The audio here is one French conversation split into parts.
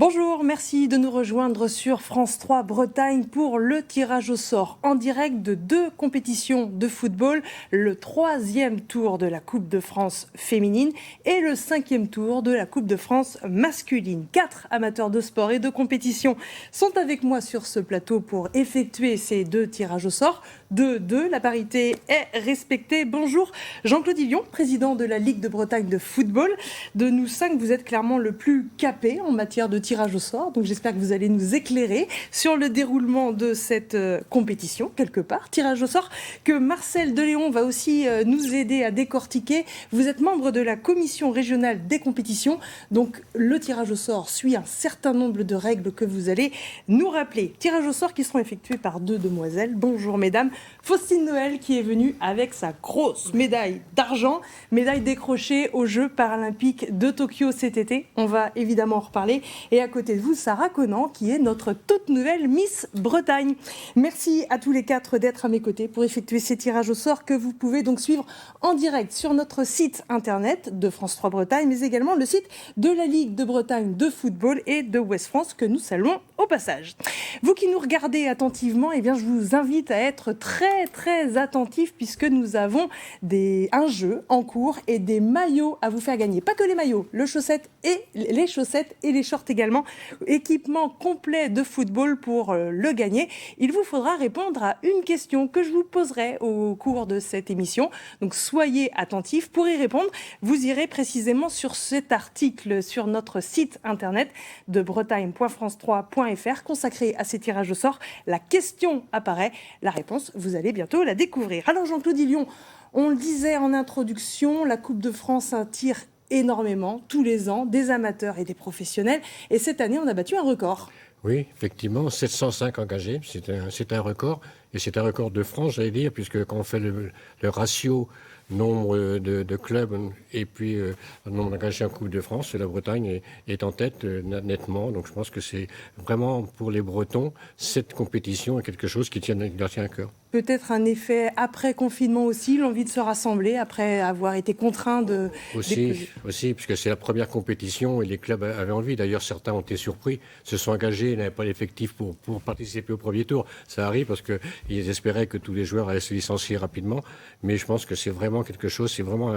Bonjour, merci de nous rejoindre sur France 3 Bretagne pour le tirage au sort en direct de 2 compétitions de football, le 3e tour de la Coupe de France féminine et le 5e tour de la Coupe de France masculine. 4 amateurs de sport et de compétition sont avec moi sur ce plateau pour effectuer ces 2 tirages au sort. 2-2, la parité est respectée. Bonjour Jean-Claude Illion, président de la Ligue de Bretagne de football. De nous 5, vous êtes clairement le plus capé en matière de tirage au sort. Donc j'espère que vous allez nous éclairer sur le déroulement de cette compétition, quelque part. Tirage au sort que Marcel Deléon va aussi nous aider à décortiquer. Vous êtes membre de la commission régionale des compétitions. Donc le tirage au sort suit un certain nombre de règles que vous allez nous rappeler. Tirage au sort qui seront effectués par 2 demoiselles. Bonjour mesdames. Faustine Noël qui est venue avec sa grosse médaille d'argent, médaille décrochée aux Jeux paralympiques de Tokyo cet été. On va évidemment en reparler. Et à côté de vous, Sarah Conan qui est notre toute nouvelle Miss Bretagne. Merci à tous les 4 d'être à mes côtés pour effectuer ces tirages au sort que vous pouvez donc suivre en direct sur notre site internet de France 3 Bretagne, mais également le site de la Ligue de Bretagne de football et de Ouest France que nous saluons au passage. Vous qui nous regardez attentivement, eh bien, je vous invite à être très attentifs puisque nous avons un jeu en cours et des maillots à vous faire gagner. Pas que les maillots, les chaussettes et les shorts également. Équipement complet de football pour le gagner. Il vous faudra répondre à une question que je vous poserai au cours de cette émission. Donc soyez attentifs. Pour y répondre, vous irez précisément sur cet article sur notre site internet de bretagne.france3.fr consacré à ces tirages au sort. La question apparaît, la réponse, vous allez bientôt la découvrir. Alors Jean-Claude Illion, on le disait en introduction, la Coupe de France attire énormément, tous les ans, des amateurs et des professionnels. Et cette année, on a battu un record. Oui, effectivement, 705 engagés, c'est un record. Et c'est un record de France, j'allais dire, puisque quand on fait le ratio nombre de clubs et puis le nombre d'engagés en Coupe de France, la Bretagne est en tête nettement. Donc je pense que c'est vraiment pour les Bretons, cette compétition est quelque chose qui leur tient à cœur. Peut-être un effet après-confinement aussi, l'envie de se rassembler après avoir été contraints de... Aussi, puisque c'est la première compétition et les clubs avaient envie. D'ailleurs, certains ont été surpris, se sont engagés, n'avaient pas l'effectif pour participer au premier tour. Ça arrive parce qu'ils espéraient que tous les joueurs allaient se licencier rapidement. Mais je pense que c'est vraiment quelque chose, c'est vraiment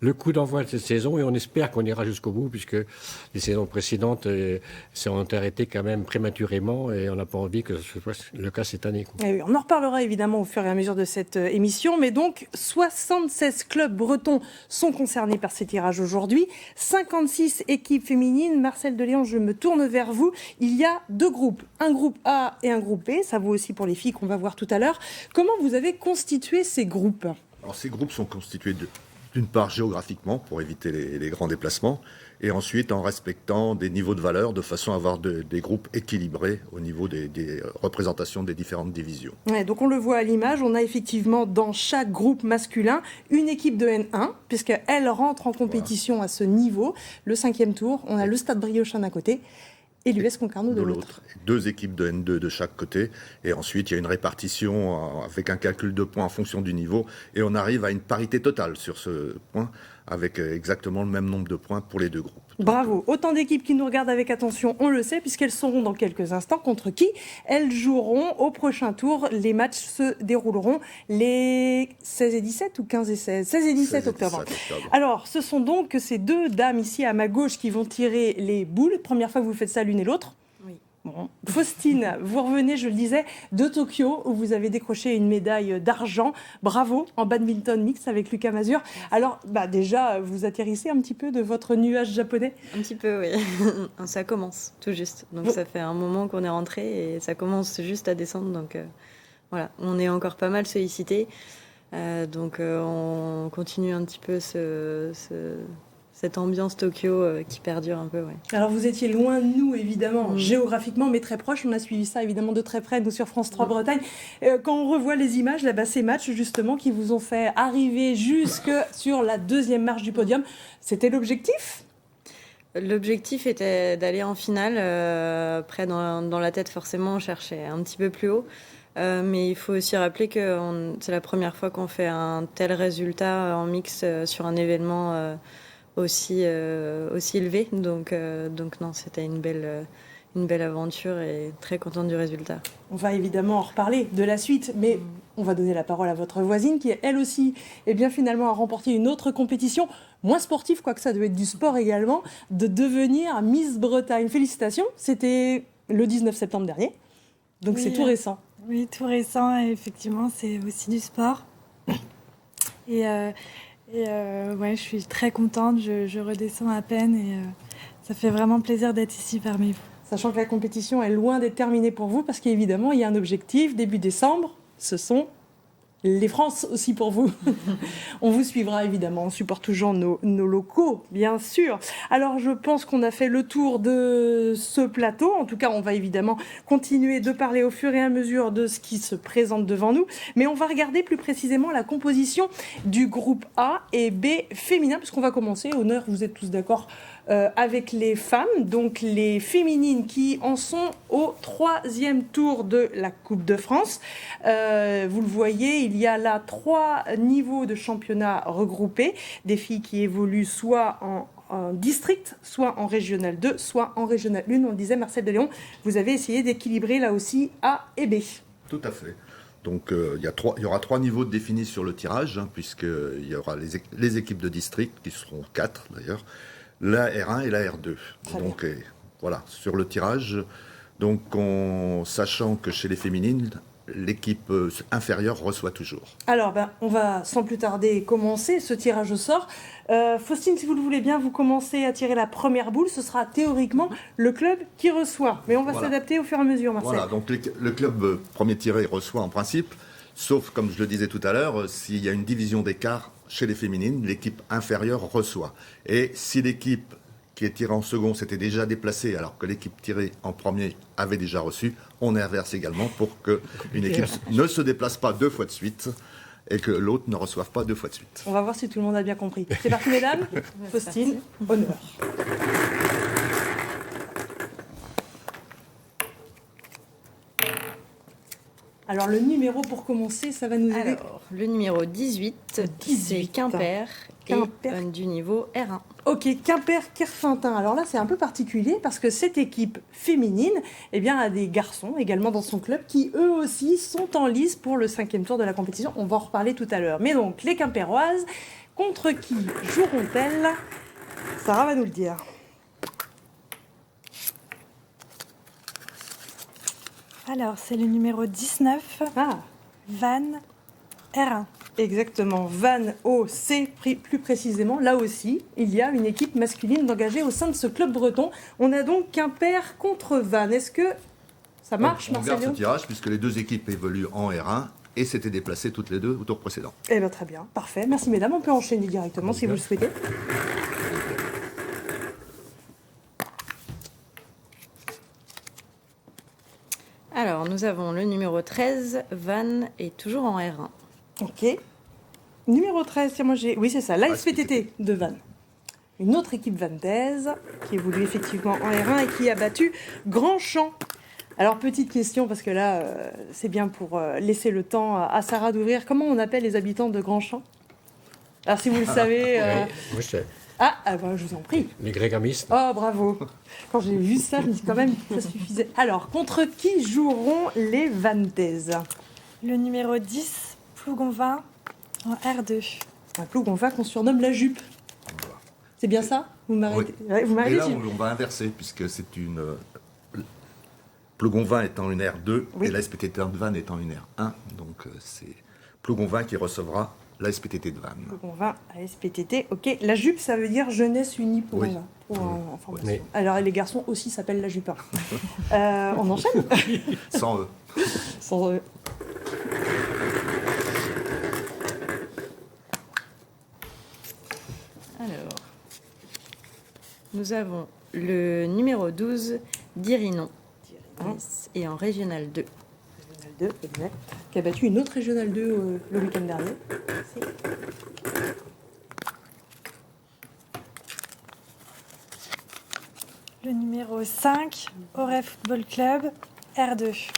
le coup d'envoi de cette saison et on espère qu'on ira jusqu'au bout puisque les saisons précédentes ont arrêté quand même prématurément et on n'a pas envie que ce soit le cas cette année. Oui, on en reparlera évidemment au fur et à mesure de cette émission, mais donc 76 clubs bretons sont concernés par ces tirages aujourd'hui, 56 équipes féminines. Marcel Deléon, je me tourne vers vous. Il y a 2 groupes, un groupe A et un groupe B, ça vaut aussi pour les filles qu'on va voir tout à l'heure. Comment vous avez constitué ces groupes ? Alors, ces groupes sont constitués d'une part géographiquement pour éviter les grands déplacements et ensuite en respectant des niveaux de valeur de façon à avoir des groupes équilibrés au niveau des représentations des différentes divisions. Ouais, donc on le voit à l'image, on a effectivement dans chaque groupe masculin une équipe de N1 puisqu'elle rentre en compétition à ce niveau. Le 5e tour, on a le Stade Briochin d'un côté et l'US Concarneau de l'autre. 2 équipes de N2 de chaque côté. Et ensuite, il y a une répartition avec un calcul de points en fonction du niveau. Et on arrive à une parité totale sur ce point, avec exactement le même nombre de points pour les 2 groupes. Bravo. Autant d'équipes qui nous regardent avec attention, on le sait, puisqu'elles seront dans quelques instants contre qui elles joueront au prochain tour. Les matchs se dérouleront les 16 et 17 ou 15 et 16 16 et 17 octobre. Alors, ce sont donc ces 2 dames ici à ma gauche qui vont tirer les boules. Première fois que vous faites ça l'une et l'autre. Oui. Bon. Faustine, vous revenez, je le disais, de Tokyo, où vous avez décroché une médaille d'argent. Bravo, en badminton mixte avec Lucas Mazur. Alors, déjà, vous atterrissez un petit peu de votre nuage japonais ? Un petit peu, oui. Ça commence, tout juste. Donc ça fait un moment qu'on est rentré et ça commence juste à descendre. Donc voilà, on est encore pas mal sollicité. Donc on continue un petit peu cette ambiance Tokyo qui perdure un peu. Ouais. Alors vous étiez loin de nous évidemment, géographiquement, mais très proche. On a suivi ça évidemment de très près, nous sur France 3 Bretagne. Quand on revoit les images, là-bas, ces matchs justement qui vous ont fait arriver jusque sur la 2e marche du podium, c'était l'objectif ? L'objectif était d'aller en finale. Après, dans la tête, forcément, on cherchait un petit peu plus haut. Mais il faut aussi rappeler que c'est la première fois qu'on fait un tel résultat en mix sur un événement aussi élevé. Donc non, c'était une belle aventure et très contente du résultat. On va évidemment en reparler de la suite, mais on va donner la parole à votre voisine qui, elle aussi, finalement a remporté une autre compétition, moins sportive, quoique ça doit être du sport également, de devenir Miss Bretagne. Félicitations, c'était le 19 septembre dernier, donc oui, c'est tout récent. Oui, tout récent, et effectivement, c'est aussi du sport. Et ouais, je suis très contente, je redescends à peine et ça fait vraiment plaisir d'être ici parmi vous. Sachant que la compétition est loin d'être terminée pour vous, parce qu'évidemment, il y a un objectif, début décembre, ce sont les France aussi pour vous. On vous suivra évidemment, on supporte toujours nos locaux, bien sûr. Alors je pense qu'on a fait le tour de ce plateau. En tout cas, on va évidemment continuer de parler au fur et à mesure de ce qui se présente devant nous. Mais on va regarder plus précisément la composition du groupe A et B féminin, parce qu'on va commencer, honneur, vous êtes tous d'accord, avec les femmes, donc les féminines qui en sont au 3e tour de la Coupe de France. Vous le voyez, il y a là 3 niveaux de championnat regroupés, des filles qui évoluent soit en district, soit en régional 2, soit en régional 1. On le disait, Marcel de Léon, vous avez essayé d'équilibrer là aussi A et B. Tout à fait. Donc il y aura 3 niveaux définis sur le tirage, puisqu'il y aura les équipes de district, qui seront 4 d'ailleurs, la R1 et la R2. Donc voilà, sur le tirage, donc sachant que chez les féminines, l'équipe inférieure reçoit toujours. Alors, on va sans plus tarder commencer ce tirage au sort. Faustine, si vous le voulez bien, vous commencez à tirer la première boule. Ce sera théoriquement le club qui reçoit. Mais on va s'adapter au fur et à mesure, Marcel. Voilà, donc le club premier tiré reçoit en principe, sauf, comme je le disais tout à l'heure, s'il y a une division d'écart chez les féminines, l'équipe inférieure reçoit. Et si l'équipe qui est tirée en second s'était déjà déplacée alors que l'équipe tirée en premier avait déjà reçu, on inverse également pour qu'une équipe ne se déplace pas 2 fois de suite et que l'autre ne reçoive pas 2 fois de suite. On va voir si tout le monde a bien compris. C'est parti, mesdames. Faustine, honneur. Alors, le numéro pour commencer, ça va nous aider. Alors, le numéro 18, c'est Quimper, et du niveau R1. Ok, Quimper-Kerfeunteun. Alors là, c'est un peu particulier parce que cette équipe féminine a des garçons également dans son club qui, eux aussi, sont en lice pour le 5e tour de la compétition. On va en reparler tout à l'heure. Mais donc, les Quimpéroises, contre qui joueront-elles? Sarah va nous le dire. Alors, c'est le numéro 19, Vannes R1. Exactement, Vannes OC plus précisément. Là aussi, il y a une équipe masculine engagée au sein de ce club breton. On a donc Quimper contre Vannes. Est-ce que ça marche, Marcel? On garde ce tirage puisque les 2 équipes évoluent en R1 et s'étaient déplacées toutes les 2 au tour précédent. Eh bien, très bien, parfait. Merci, mesdames. On peut enchaîner directement si vous le souhaitez. Alors, nous avons le numéro 13, Vannes, est toujours en R1. Ok. Numéro 13, tiens, oui, c'est ça, l'ASPTT de Vannes. Une autre équipe vantaise qui évolue effectivement en R1 et qui a battu Grandchamp. Alors, petite question, parce que là, c'est bien pour laisser le temps à Sarah d'ouvrir. Comment on appelle les habitants de Grandchamp? Alors, si vous le savez... Oui, je sais. Je vous en prie. Les grégamistes. Oh, bravo. Quand j'ai vu ça, je me dis quand même que ça suffisait. Alors, contre qui joueront les Vannaises? Le numéro 10, Plougonvin, en R2. Un Plougonvin qu'on surnomme la jupe. C'est bien ça? Vous m'arrêtez? Oui. Ouais, vous m'arrêtez. Et là, on va inverser, puisque c'est une... Plougonvin étant une R2 et la SPTT de Vannes étant une R1. Donc, c'est Plougonvin qui recevra la SPTT de Vannes. Plougonvin à SPTT, ok. La jupe, ça veut dire Jeunesse Unie pour information. Oui. Alors, les garçons aussi s'appellent la jupe. On enchaîne? Sans eux. Sans eux. Alors, nous avons le numéro 12, Dirinon, et en Régional 2. Régional 2, exact. Qui a battu une autre Régional 2 le week-end dernier. Le numéro 5, Auray Football Club, R2.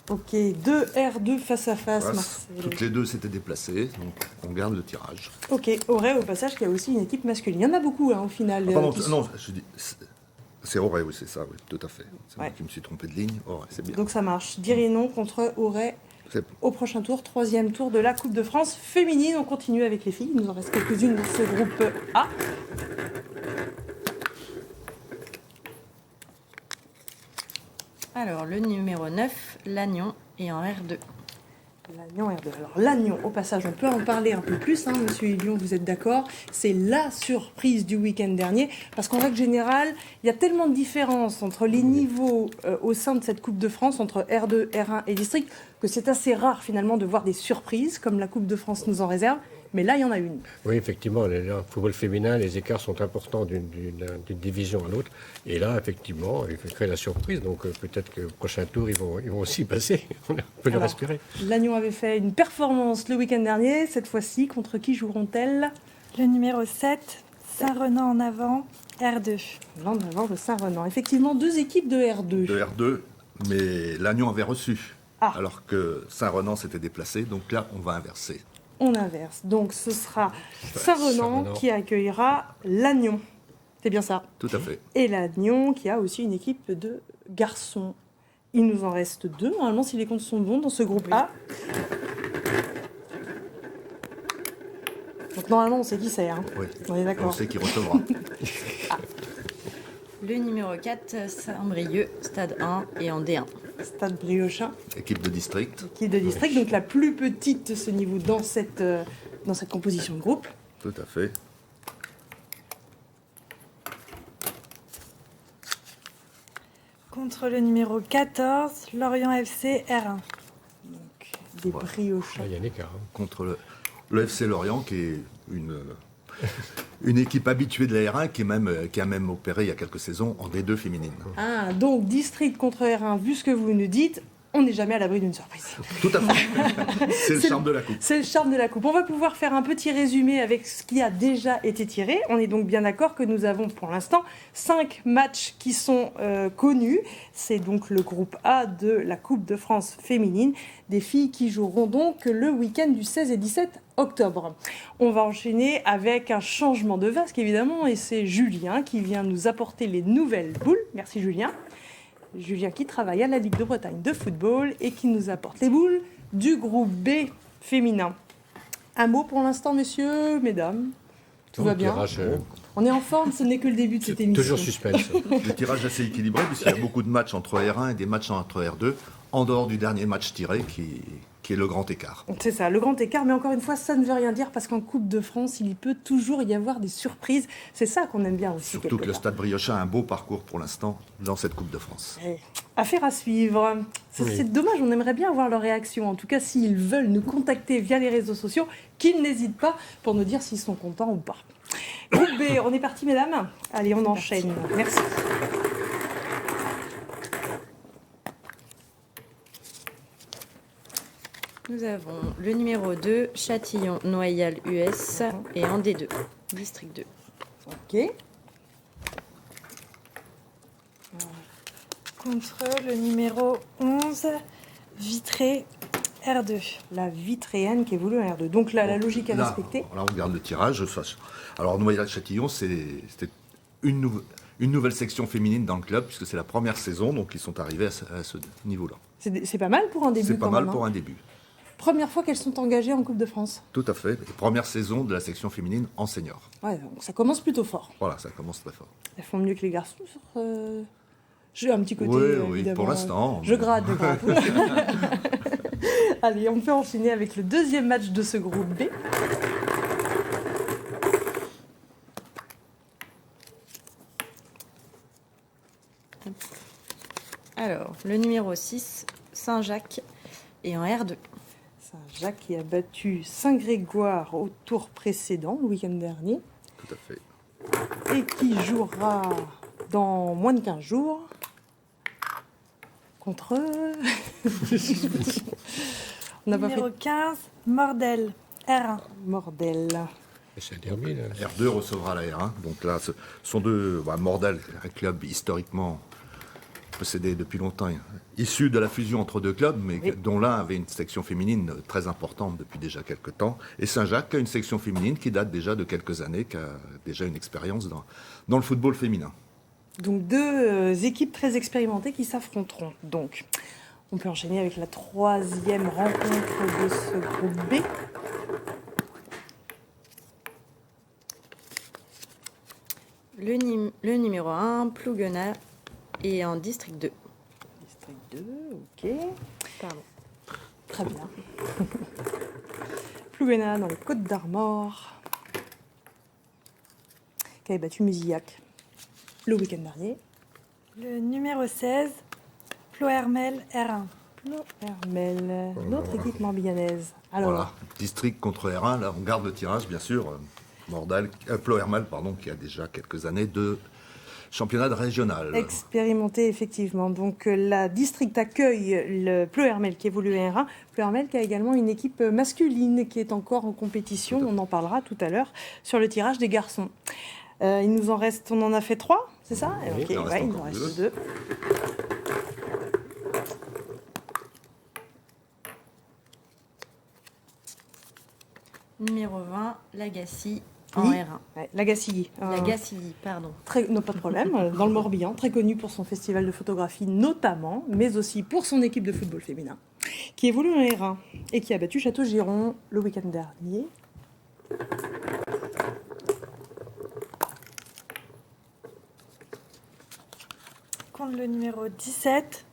Ok, 2 R2 face à face, Voilà, Marcel. toutes les deux s'étaient déplacées, donc on garde le tirage. Ok, Auray, au passage, qui a aussi une équipe masculine. Il y en a beaucoup, au final. Pardon, qui sont- non, je dis... C'est Auray, oui, c'est ça, oui, tout à fait. C'est Ouais. moi qui me suis trompé de ligne. Auray, c'est bien. Donc ça marche. Dirinon contre Auray C'est- au prochain tour, 3e tour de la Coupe de France féminine. On continue avec les filles. Il nous en reste quelques-unes dans ce groupe A. Alors, le numéro 9, Lannion, et en R2. Lannion R2. Alors Lannion, au passage, on peut en parler un peu plus, monsieur Lyon, vous êtes d'accord? C'est la surprise du week-end dernier, parce qu'en règle générale, il y a tellement de différences entre les niveaux au sein de cette Coupe de France, entre R2, R1 et District, que c'est assez rare finalement de voir des surprises, comme la Coupe de France nous en réserve. Mais là, il y en a une. Oui, effectivement, le football féminin, les écarts sont importants d'une division à l'autre. Et là, effectivement, il fait créer la surprise. Donc peut-être que au prochain tour, ils vont aussi passer. On peut le Alors, respirer. Lannion avait fait une performance le week-end dernier. Cette fois-ci, contre qui joueront-elles? Le numéro 7, Saint-Renan en avant, R2. L'an d'avant de Saint-Renan. Effectivement, 2 équipes de R2. De R2, mais Lannion avait reçu, Ah. alors que Saint-Renan s'était déplacé, donc là, on va inverser. On inverse. Donc ce sera Saint-Renan Saint-Renan. qui accueillera Lannion. C'est bien ça. Tout à fait. Et Lannion qui a aussi une équipe de garçons. Il nous en reste 2, normalement, si les comptes sont bons, dans ce groupe A. Donc normalement, on sait qui c'est. Hein. Oui. On est On d'accord. sait qui recevra. Le numéro 4, Saint-Brieuc, Stade 1, et en D1. Stade Briochin, Équipe de district. équipe de district, donc la plus petite de ce niveau dans cette composition de groupe. Tout à fait. Contre le numéro 14, Lorient FC, R1. Donc des Briochins. Là, il y a un écart. Hein. Contre le FC Lorient, qui est une équipe habituée de la R1, qui a même opéré il y a quelques saisons en D2 féminine. Ah, donc district contre R1, vu ce que vous nous dites, on n'est jamais à l'abri d'une surprise. Tout à fait. C'est le charme de la coupe. C'est le charme de la coupe. On va pouvoir faire un petit résumé avec ce qui a déjà été tiré. On est donc bien d'accord que nous avons pour l'instant 5 matchs qui sont connus. C'est donc le groupe A de la Coupe de France féminine. Des filles qui joueront donc le week-end du 16 et 17 octobre. On va enchaîner avec un changement de vasque évidemment et c'est Julien qui vient nous apporter les nouvelles boules. Merci Julien. Julien qui travaille à la Ligue de Bretagne de football et qui nous apporte les boules du groupe B féminin. Un mot pour l'instant, messieurs, mesdames? Tout va bien? Tirage, On est en forme, ce n'est que le début de cette émission. toujours suspense. Le tirage assez équilibré, puisqu'il y a beaucoup de matchs entre R1 et des matchs entre R2, en dehors du dernier match tiré, qui est le grand écart. C'est ça, le grand écart, mais encore une fois, ça ne veut rien dire parce qu'en Coupe de France, il peut toujours y avoir des surprises. C'est ça qu'on aime bien aussi. Surtout quelque que le part. Stade Briochin a un beau parcours pour l'instant dans cette Coupe de France. Affaire à suivre. C'est Oui. c'est dommage, on aimerait bien avoir leur réaction. En tout cas, s'ils veulent nous contacter via les réseaux sociaux, qu'ils n'hésitent pas pour nous dire s'ils sont contents ou pas. Groupe B, on est parti, mesdames? Allez, on enchaîne. Merci. Nous avons le numéro 2, Châtillon-Noailles US, et en D2, District 2. Ok. Contre le numéro 11, Vitré, R2. La Vitréenne qui évolue en R2. Donc là, la logique à Là, respecter. on regarde le tirage. Alors, Noailles-Châtillon, c'était une nouvelle section féminine dans le club, puisque c'est la première saison, donc ils sont arrivés à ce niveau-là. C'est pas mal pour un début. C'est pas quand mal même, pour hein. un début. Première fois qu'elles sont engagées en Coupe de France. Tout à fait. Et première saison de la section féminine en senior. Ouais, donc ça commence plutôt fort. Voilà, ça commence très fort. Elles font mieux que les garçons sur. J'ai un petit côté. Oui, évidemment, pour l'instant. Je gratte. Allez, on peut enchaîner avec le deuxième match de ce groupe B. Alors, le numéro 6, Saint-Jacques, et en R2. Saint-Jacques qui a battu Saint-Grégoire au tour précédent, le week-end dernier, Tout à fait. et qui jouera dans moins de 15 jours contre. On n'a pas fait Numéro 15, Mordel, R1. Mordel. Et c'est un derby, là. R2 recevra la R1. Donc là, ce sont deux. Mordel, un club historiquement possédait depuis longtemps, issu de la fusion entre deux clubs, mais dont l'un avait une section féminine très importante depuis déjà quelques temps. Et Saint-Jacques a une section féminine qui date déjà de quelques années, qui a déjà une expérience dans le football féminin. Donc 2 équipes très expérimentées qui s'affronteront. Donc, on peut enchaîner avec la 3e rencontre de ce groupe B. Le numéro 1, Plouguenat, est en district 2. District 2, ok. Pardon. Très bien. Plouguenat dans les Côtes d'Armor, qui avait battu Musillac le week-end dernier. Le numéro 16, Plohermel R1. Plohermel, notre équipe morbiganaise. Alors, Voilà, district contre R1, là on garde le tirage bien sûr. Plohermel, qui a déjà quelques années de championnat régional. expérimenté effectivement. Donc la district accueille le Plohermel qui évolue R1. Plohermel qui a également une équipe masculine qui est encore en compétition. On en parlera tout à l'heure sur le tirage des garçons. Il nous en reste, on en a fait 3, c'est ça? Oui, Ok, il nous en reste 2. Numéro 20, Lagacilly en R1. Ouais, Lagacilly. Lagacilly, pardon. Non, pas de problème. Dans le Morbihan, très connu pour son festival de photographie notamment, mais aussi pour son équipe de football féminin, qui évolue en R1 et qui a battu Château-Giron le week-end dernier. Contre le numéro 17,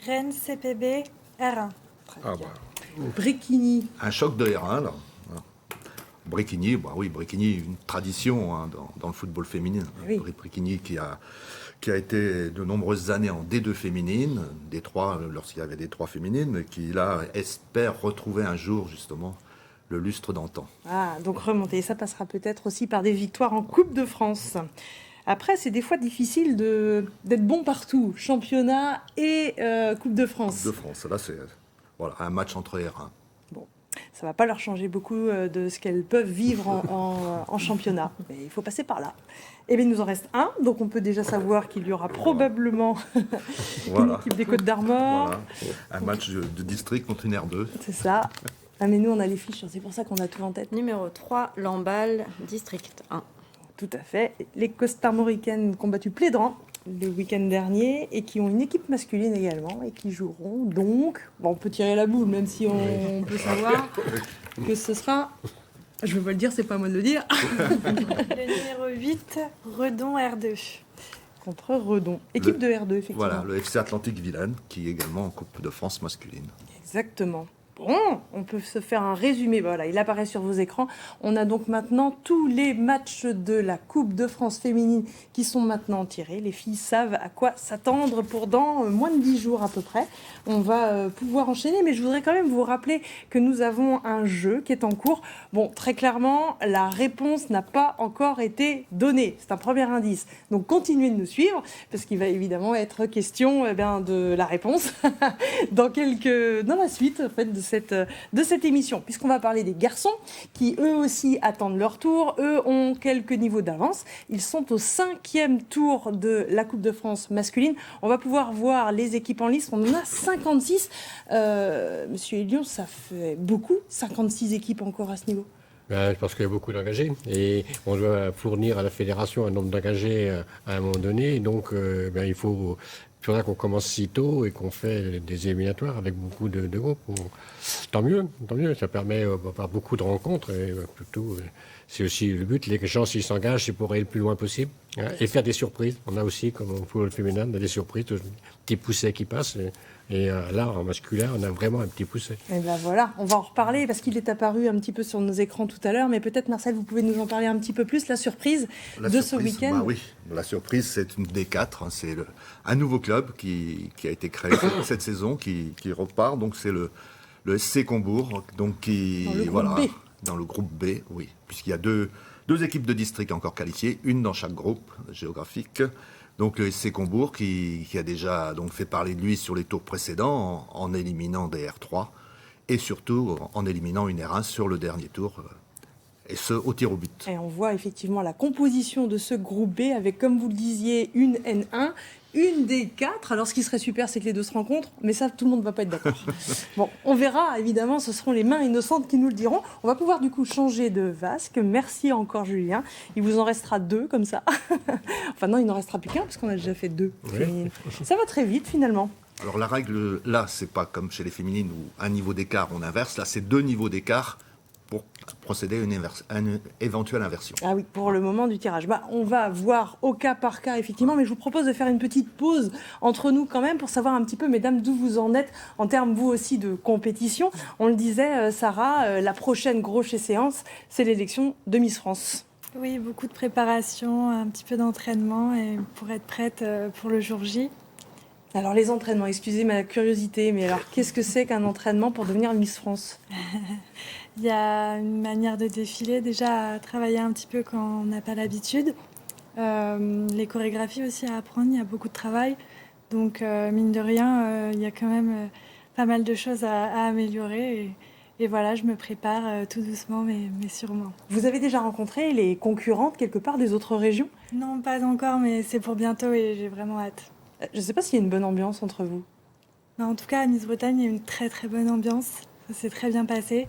Rennes CPB R1. Bréquigny. Un choc de R1, là. Bréquigny, Bréquigny, une tradition dans le football féminin. Oui. Bréquigny qui a été de nombreuses années en D2 féminine, D3 lorsqu'il y avait D3 féminine, qui là espère retrouver un jour justement le lustre d'antan. Ah, donc remonter. Ça passera peut-être aussi par des victoires en Coupe de France. Après, c'est des fois difficile d'être bon partout, championnat et Coupe de France. Coupe de France, là c'est un match entre R1. Ça ne va pas leur changer beaucoup de ce qu'elles peuvent vivre en championnat. Mais il faut passer par là. Et bien, il nous en reste un, donc on peut déjà savoir qu'il y aura probablement une équipe des Côtes d'Armor. Voilà. Un match de district contre une R2. C'est ça. Ah, mais nous, on a les fiches, c'est pour ça qu'on a tout en tête. Numéro 3, Lamballe, district 1. Tout à fait. Les costarmoricaines qui ont battu Plédran le week-end dernier et qui ont une équipe masculine également et qui joueront donc, on peut tirer la boule même si on peut savoir que ce sera, je veux pas le dire, c'est pas à moi de le dire. Le numéro 8, Redon R2. Contre Redon, équipe de R2 effectivement. Voilà, le FC Atlantique Vilaine qui est également en Coupe de France masculine. Exactement. Bon, on peut se faire un résumé. Voilà, il apparaît sur vos écrans. On a donc maintenant tous les matchs de la Coupe de France féminine qui sont maintenant tirés. Les filles savent à quoi s'attendre pour dans moins de 10 jours à peu près. On va pouvoir enchaîner, mais je voudrais quand même vous rappeler que nous avons un jeu qui est en cours. Bon, très clairement, la réponse n'a pas encore été donnée. C'est un premier indice. Donc, continuez de nous suivre parce qu'il va évidemment être question de la réponse dans la suite en fait, de cette émission, puisqu'on va parler des garçons qui eux aussi attendent leur tour. Eux ont quelques niveaux d'avance. Ils sont au 5e tour de la Coupe de France masculine. On va pouvoir voir les équipes en lice. On en a 56. Monsieur Elion, ça fait beaucoup, 56 équipes encore à ce niveau. Parce qu'il y a beaucoup d'engagés et on doit fournir à la fédération un nombre d'engagés à un moment donné. Et donc, il faut... C'est pour ça qu'on commence si tôt et qu'on fait des éliminatoires avec beaucoup de groupes. Tant mieux. Ça permet d'avoir beaucoup de rencontres et plutôt, c'est aussi le but. Les gens, s'ils s'engagent, c'est pour aller le plus loin possible et faire des surprises. On a aussi, comme au football féminin, des surprises, des petits poussets qui passent. Et là, en masculin, on a vraiment un petit pousset. Et ben voilà, on va en reparler parce qu'il est apparu un petit peu sur nos écrans tout à l'heure. Mais peut-être, Marcel, vous pouvez nous en parler un petit peu plus. La surprise ce week-end. Oui, la surprise, c'est une D4. C'est un nouveau club qui a été créé cette saison, qui repart. Donc, c'est le SC Combourg. Donc, dans le groupe B, oui. Puisqu'il y a deux équipes de district encore qualifiées, une dans chaque groupe géographique. Donc le SC Combourg qui a déjà donc fait parler de lui sur les tours précédents en éliminant des R3 et surtout en éliminant une R1 sur le dernier tour. et ce, au tir au but. Et on voit effectivement la composition de ce groupe B avec, comme vous le disiez, une N1, une des 4. Alors, ce qui serait super, c'est que les deux se rencontrent, mais ça, tout le monde ne va pas être d'accord. Bon, on verra, évidemment, ce seront les mains innocentes qui nous le diront. On va pouvoir, du coup, changer de vasque. Merci encore, Julien. Il vous en restera 2, comme ça. Enfin, non, il n'en restera plus qu'un, parce qu'on a déjà fait 2 féminines. Ça va très vite, finalement. Alors, la règle, là, c'est pas comme chez les féminines où un niveau d'écart, on inverse. Là, c'est 2 niveaux d'écart pour procéder à une éventuelle inversion. Ah oui, pour le moment du tirage. On va voir au cas par cas, effectivement, mais je vous propose de faire une petite pause entre nous quand même pour savoir un petit peu, mesdames, d'où vous en êtes en termes, vous aussi, de compétition. On le disait, Sarah, la prochaine grosse séance, c'est l'élection de Miss France. Oui, beaucoup de préparation, un petit peu d'entraînement et pour être prête pour le jour J. Alors les entraînements, excusez ma curiosité, mais alors qu'est-ce que c'est qu'un entraînement pour devenir Miss France ? Il y a une manière de défiler, déjà à travailler un petit peu quand on n'a pas l'habitude. Les chorégraphies aussi à apprendre, il y a beaucoup de travail. Donc mine de rien, il y a quand même pas mal de choses à améliorer. Et voilà, je me prépare tout doucement, mais sûrement. Vous avez déjà rencontré les concurrentes quelque part des autres régions ? Non, pas encore, mais c'est pour bientôt et j'ai vraiment hâte. Je ne sais pas s'il y a une bonne ambiance entre vous. Non, en tout cas, à Miss Bretagne, il y a une très très bonne ambiance. Ça s'est très bien passé.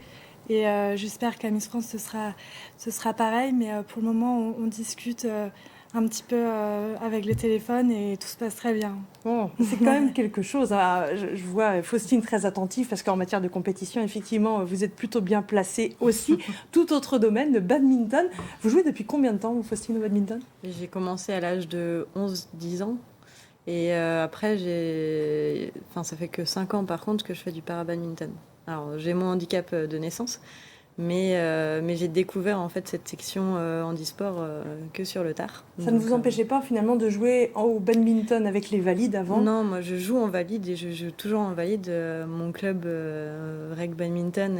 Et j'espère qu'à Miss France, ce sera pareil. Mais pour le moment, on discute un petit peu avec le téléphone et tout se passe très bien. Bon, c'est quand même quelque chose. Je vois Faustine très attentive parce qu'en matière de compétition, effectivement, vous êtes plutôt bien placée aussi. Tout autre domaine, le badminton. Vous jouez depuis combien de temps, vous, Faustine, au badminton ? J'ai commencé à l'âge de 11-10 ans. Et après, ça fait que 5 ans par contre que je fais du para-badminton. Alors, j'ai mon handicap de naissance, mais j'ai découvert en fait cette section handisport que sur le tard. Ça ne vous empêchait pas finalement de jouer au badminton avec les valides avant ? Non, moi je joue en valide et je joue toujours en valide. Mon club Reg Badminton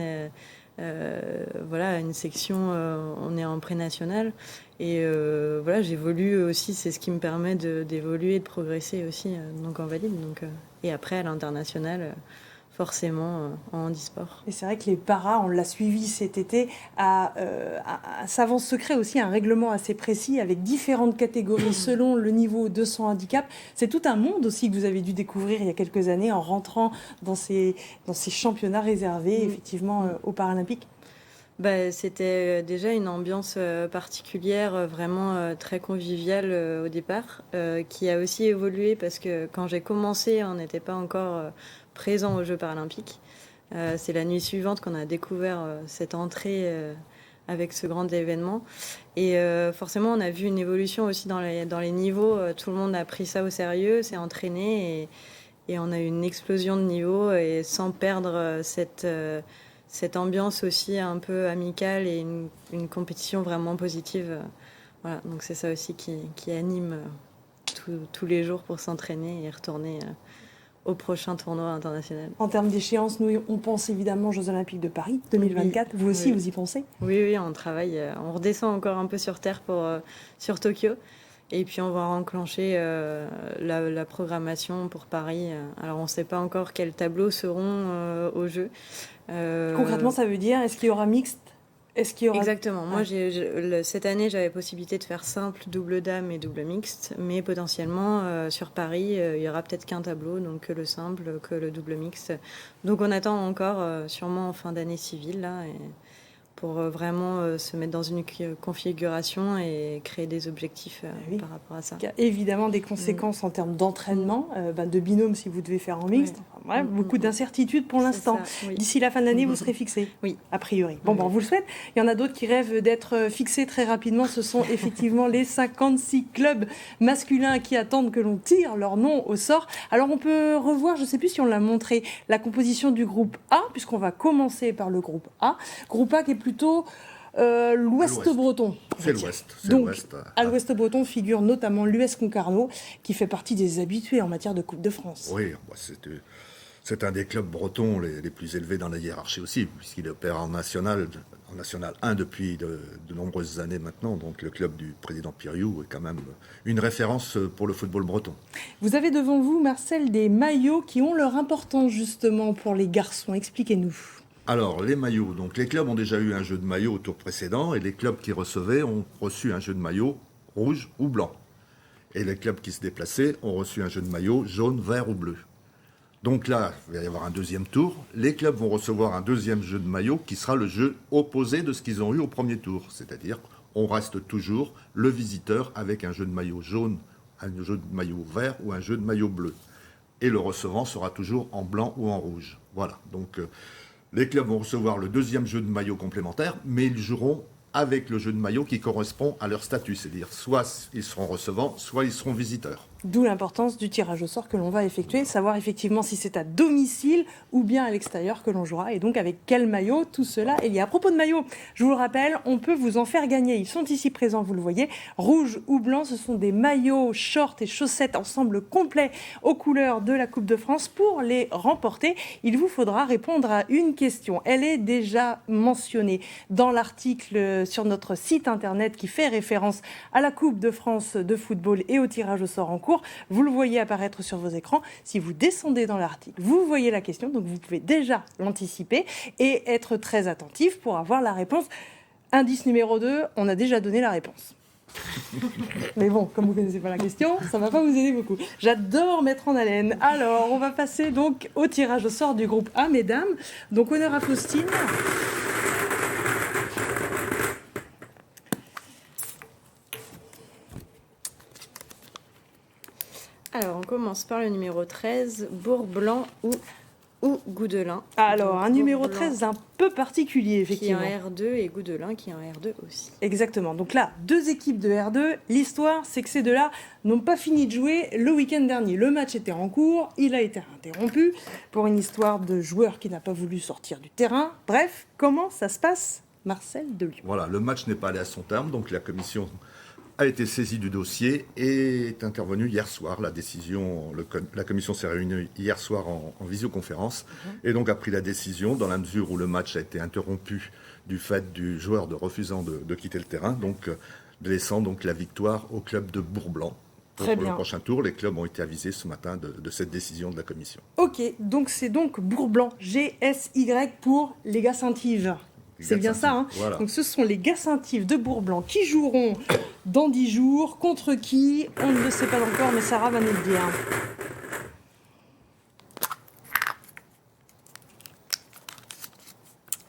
une section, on est en pré-national. Et j'évolue aussi, c'est ce qui me permet d'évoluer et de progresser aussi, donc en valide. Et après, à l'international, forcément, en handisport. Et c'est vrai que les paras, on l'a suivi cet été, à Savance Secret aussi, un règlement assez précis avec différentes catégories selon le niveau de son handicap. C'est tout un monde aussi que vous avez dû découvrir il y a quelques années en rentrant dans ces championnats réservés, effectivement, aux Paralympiques. C'était déjà une ambiance particulière, vraiment très conviviale au départ, qui a aussi évolué parce que quand j'ai commencé, on n'était pas encore présent aux Jeux paralympiques. C'est la nuit suivante qu'on a découvert cette entrée avec ce grand événement. Et forcément, on a vu une évolution aussi dans les niveaux. Tout le monde a pris ça au sérieux, s'est entraîné et on a eu une explosion de niveau et sans perdre cette ambiance aussi un peu amicale et une compétition vraiment positive. Voilà, donc c'est ça aussi qui anime tous les jours pour s'entraîner et retourner au prochain tournoi international. En termes d'échéance, nous, on pense évidemment aux Jeux Olympiques de Paris 2024. Oui. Vous aussi, vous y pensez ? Oui, on travaille. On redescend encore un peu sur Terre sur Tokyo. Et puis on va enclencher la programmation pour Paris. Alors on ne sait pas encore quels tableaux seront aux Jeux. Concrètement, ça veut dire, est-ce qu'il y aura mixte ? Exactement. Moi, cette année, j'avais possibilité de faire simple, double dame et double mixte. Mais potentiellement, sur Paris, il y aura peut-être qu'un tableau, donc que le simple, que le double mixte. Donc on attend encore, sûrement en fin d'année civile, là, pour vraiment se mettre dans une configuration et créer des objectifs par rapport à ça. Il y a évidemment des conséquences en termes d'entraînement, de binôme si vous devez faire en mixte. Oui. Enfin, beaucoup d'incertitudes pour l'instant. Ça, oui. D'ici la fin de l'année, vous serez fixé, oui. A priori. Bon, on vous le souhaite. Il y en a d'autres qui rêvent d'être fixés très rapidement. Ce sont effectivement les 56 clubs masculins qui attendent que l'on tire leur nom au sort. Alors on peut revoir, je ne sais plus si on l'a montré, la composition du groupe A, puisqu'on va commencer par le groupe A. Groupe A qui est plutôt l'Ouest breton. C'est l'Ouest. Donc, à l'Ouest breton figure notamment l'US Concarneau, qui fait partie des habitués en matière de Coupe de France. Oui, c'est un des clubs bretons les plus élevés dans la hiérarchie aussi, puisqu'il opère en National 1 depuis de nombreuses années maintenant. Donc le club du président Piriou est quand même une référence pour le football breton. Vous avez devant vous, Marcel, des maillots qui ont leur importance justement pour les garçons. Expliquez-nous. Alors, les maillots. Donc, les clubs ont déjà eu un jeu de maillot au tour précédent et les clubs qui recevaient ont reçu un jeu de maillot rouge ou blanc. Et les clubs qui se déplaçaient ont reçu un jeu de maillot jaune, vert ou bleu. Donc là, il va y avoir un deuxième tour. Les clubs vont recevoir un deuxième jeu de maillot qui sera le jeu opposé de ce qu'ils ont eu au premier tour. C'est-à-dire, on reste toujours le visiteur avec un jeu de maillot jaune, un jeu de maillot vert ou un jeu de maillot bleu. Et le recevant sera toujours en blanc ou en rouge. Voilà. Donc, les clubs vont recevoir le deuxième jeu de maillot complémentaire, mais ils joueront avec le jeu de maillot qui correspond à leur statut. C'est-à-dire, soit ils seront recevants, soit ils seront visiteurs. D'où l'importance du tirage au sort que l'on va effectuer, savoir effectivement si c'est à domicile ou bien à l'extérieur que l'on jouera, et donc avec quel maillot, tout cela est lié. À propos de maillot, je vous le rappelle, on peut vous en faire gagner. Ils sont ici présents, vous le voyez, rouge ou blanc, ce sont des maillots, shorts et chaussettes, ensemble complet aux couleurs de la Coupe de France. Pour les remporter, il vous faudra répondre à une question. Elle est déjà mentionnée dans l'article sur notre site internet qui fait référence à la Coupe de France de football et au tirage au sort en cours. Vous le voyez apparaître sur vos écrans. Si vous descendez dans l'article, vous voyez la question, donc vous pouvez déjà l'anticiper et être très attentif pour avoir la réponse. Indice numéro 2, on a déjà donné la réponse. Mais bon, comme vous ne connaissez pas la question, ça ne va pas vous aider beaucoup. J'adore mettre en haleine. Alors, on va passer donc au tirage au sort du groupe A, mesdames. Donc, honneur à Faustine. Alors, on commence par le numéro 13, Bourg-Blanc ou Goudelin. Alors, un Donc, numéro Bourg-Blanc 13 un peu particulier, effectivement. qui est en R2 et Goudelin qui est en R2 aussi. Exactement. Donc là, deux équipes de R2. L'histoire, c'est que ces deux-là n'ont pas fini de jouer le week-end dernier. Le match était en cours, il a été interrompu pour une histoire de joueur qui n'a pas voulu sortir du terrain. Bref, comment ça se passe, Marcel Delion? Voilà, le match n'est pas allé à son terme, donc la commission a été saisie du dossier et est intervenue hier soir. La commission s'est réunie hier soir en visioconférence et donc a pris la décision, dans la mesure où le match a été interrompu du fait du joueur refusant de quitter le terrain, donc laissant donc la victoire au club de Bourg-Blanc. Très Pour bien. le prochain tour, les clubs ont été avisés ce matin de cette décision de la commission. Ok, donc c'est donc Bourg-Blanc, GSY pour les Gars-Saint-Yves. C'est bien ça, hein. Voilà. Donc ce sont les Gars-Saint-Yves de Bourg-Blanc qui joueront dans 10 jours. Contre qui? On ne le sait pas encore, mais Sarah va nous le dire.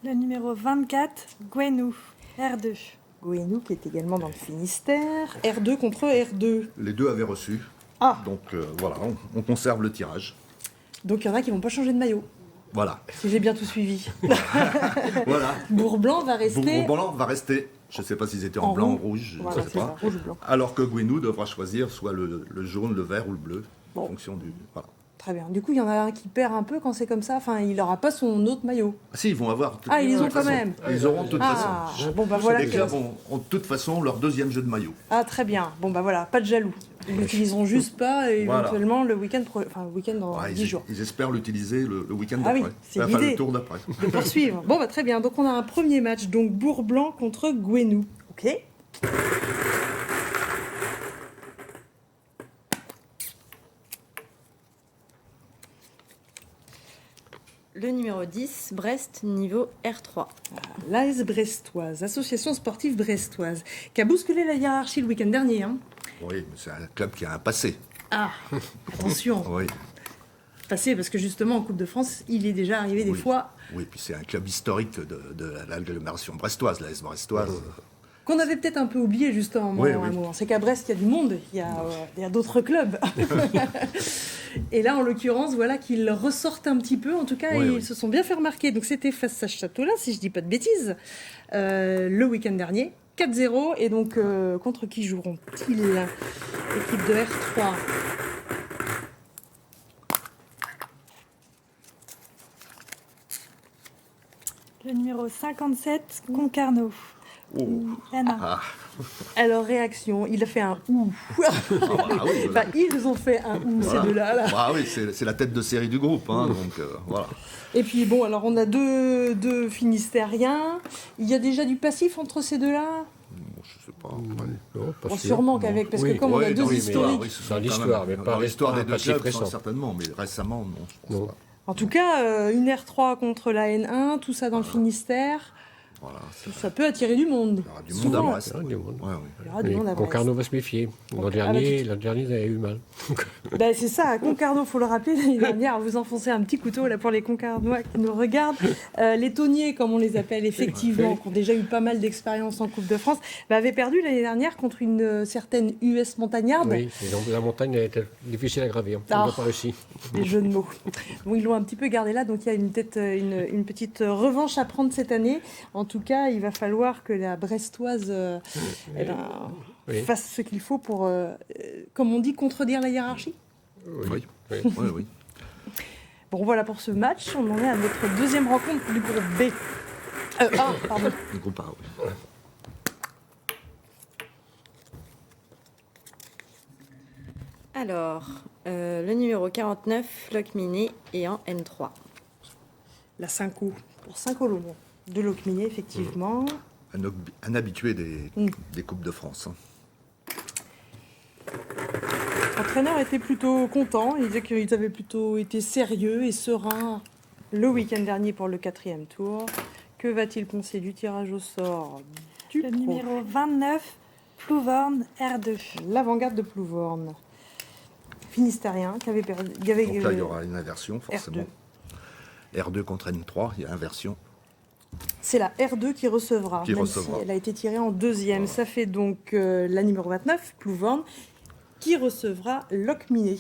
Le numéro 24, Gwenou, R2. Gouenou qui est également dans le Finistère. R2 contre R2. Les deux avaient reçu, Ah, donc voilà, on conserve le tirage. donc il y en a qui vont pas changer de maillot, Voilà. si j'ai bien tout suivi. Voilà. Bourg-Blanc va rester... Bourg-Blanc va rester, je ne sais pas s'ils étaient en En blanc, en rouge. rouge, je Voilà, ne sais c'est pas. ça, rouge ou blanc. Alors que Gwenou devra choisir soit le jaune, le vert ou le bleu, Bon. en fonction du... Voilà. Très bien. Du coup, il y en a un qui perd un peu quand c'est comme ça. Enfin, il n'aura pas son autre maillot. Ah, si, ils vont avoir... Ah, ils les de ont toute quand façon. même. Ils auront de toute Ah, façon. bon, bah voilà. Les clubs ont de toute façon leur deuxième jeu de maillot. Ah, très bien. Bon, bah voilà, pas de jaloux. Ils l'utiliseront juste pas, et Voilà. éventuellement, le week-end dans Ouais, 10 jours. ils espèrent l'utiliser le week-end Ah oui, d'après. c'est Enfin, l'idée. le tour d'après. De poursuivre. Bon, bah très bien. Donc, on a un premier match. Donc, Bourg-Blanc contre Gouenou. OK. Le numéro 10, Brest, niveau R3. L'AS Brestoise, association sportive brestoise, qui a bousculé la hiérarchie le week-end dernier. Hein. Oui, mais c'est un club qui a un passé. Ah, attention. Oui, Passé, parce que justement, en Coupe de France, il est déjà arrivé des Oui. fois oui, puis c'est un club historique de l'agglomération brestoise, l'AS Brestoise. qu'on avait peut-être un peu oublié justement Oui, à un oui. moment. C'est qu'à Brest, il y a du monde, il y a d'autres clubs. Et là, en l'occurrence, voilà qu'ils ressortent un petit peu. En tout cas, Oui, ils oui. se sont bien fait remarquer. Donc, c'était face à ce château-là, si je dis pas de bêtises, le week-end dernier. 4-0. Et donc, contre qui joueront-ils? L'équipe de R3. Le numéro 57, Concarneau. Oh. Anna. Ah, Alors, réaction, il a fait un ou. bah oui, Enfin, ils ont fait un ou, voilà. ces deux-là. Là. Bah oui, c'est la tête de série du groupe, hein, donc voilà. Et puis bon, alors on a deux Finistériens. Il y a déjà du passif entre ces deux-là. Bon, je sais pas. Non, pas Bon, sûr. sûrement qu'avec, parce Oui. que comme on a Ouais, deux dans l'histoire, historiques. oui, ce sont Dans quand l'histoire, même- mais pas dans l'histoire pas des un deux passif clubs, récent. certainement, mais récemment, non, je pense Non. pas. En tout cas, une R3 contre la N1, tout ça dans le Finistère, Voilà, ça peut attirer du monde. il y aura du monde Souvent. à Brest. Il y aura du monde. Ouais. Il y aura du monde à Brest. Concarneau va se méfier. L'an dernier, ils avaient eu mal. Ben, c'est ça, à Concarneau, il faut le rappeler, l'année dernière, vous enfoncez un petit couteau là, pour les Concarnois qui nous regardent. Les Tonniers, comme on les appelle effectivement, qui ont déjà eu pas mal d'expérience en Coupe de France, avaient perdu l'année dernière contre une certaine US Montagnarde. Oui, et donc la montagne a été difficile à gravir. On n'a pas réussi. Les jeux de mots. Bon, ils l'ont un petit peu gardé là, donc il y a peut-être une petite revanche à prendre cette année. En tout cas, il va falloir que la Brestoise fasse ce qu'il faut pour, comme on dit, contredire la hiérarchie. Oui. Bon, voilà pour ce match. On en est à notre deuxième rencontre du groupe B. Pardon. Le groupe A, oui. Alors, le numéro 49, Locminé, est en N3. La 5 coups pour Saint-Colomb. De Locminé, effectivement. Un habitué des Coupes de France. Hein. L'entraîneur était plutôt content. Il disait qu'ils avaient plutôt été sérieux et sereins le week-end dernier pour le 4e tour. Que va-t-il penser du tirage au sort du Le pro numéro 29, Plouvorne, R2. L'avant-garde de Plouvorne. Finistérien qui avait perdu. Donc là, il y aura une inversion, forcément. R2 contre N3, il y a inversion. C'est la R2 qui recevra, même si elle a été tirée en deuxième. Voilà. Ça fait donc la numéro 29, Plouvorne, qui recevra Locminé.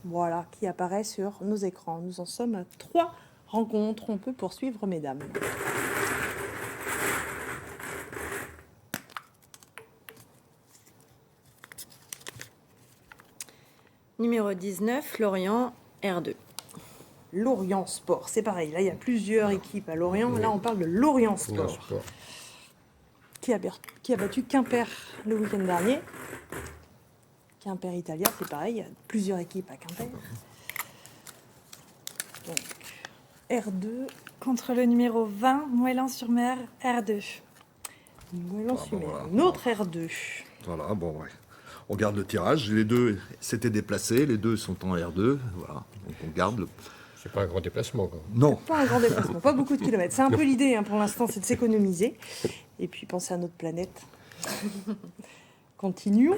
Voilà, qui apparaît sur nos écrans. Nous en sommes à 3 rencontres. On peut poursuivre, mesdames. Numéro 19, Lorient, R2. Lorient Sport, c'est pareil. Là, il y a plusieurs équipes à Lorient. Là, on parle de Lorient Sport. Qui a battu Quimper le week-end dernier. Quimper Italia, c'est pareil. Il y a plusieurs équipes à Quimper. Donc, R2. Contre le numéro 20, Moëlan-sur-Mer, R2. Moëlan-sur-Mer, voilà. notre R2. Voilà, bon, ouais. On garde le tirage. Les deux s'étaient déplacés. Les deux sont en R2. Voilà. Donc on garde le... C'est pas un grand déplacement, quoi. Non. Pas un grand déplacement, pas beaucoup de kilomètres. C'est un peu l'idée, pour l'instant, c'est de s'économiser. Et puis penser à notre planète. Continuons.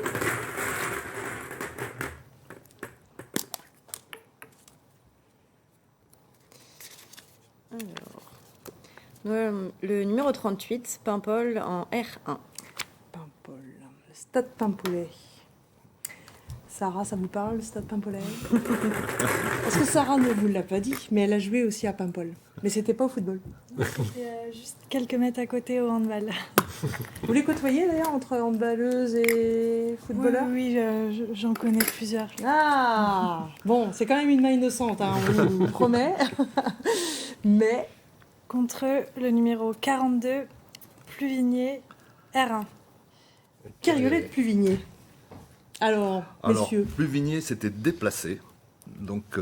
Alors, le numéro 38, Paimpol, en R1. Paimpol, le stade Paimpolais. Sarah, ça vous parle, le stade Paimpolais? Parce que Sarah ne vous l'a pas dit, mais elle a joué aussi à Paimpol. Mais c'était pas au football. C'était juste quelques mètres à côté au handball. Vous les côtoyez d'ailleurs entre handballeuses et footballeurs? Oui, j'en connais plusieurs. Ah bon, c'est quand même une main innocente, on vous promet. Mais contre le numéro 42, Pluvigné, R1. Carriolet de Pluvigné. Alors, messieurs. Pluvigné s'était déplacé. Donc,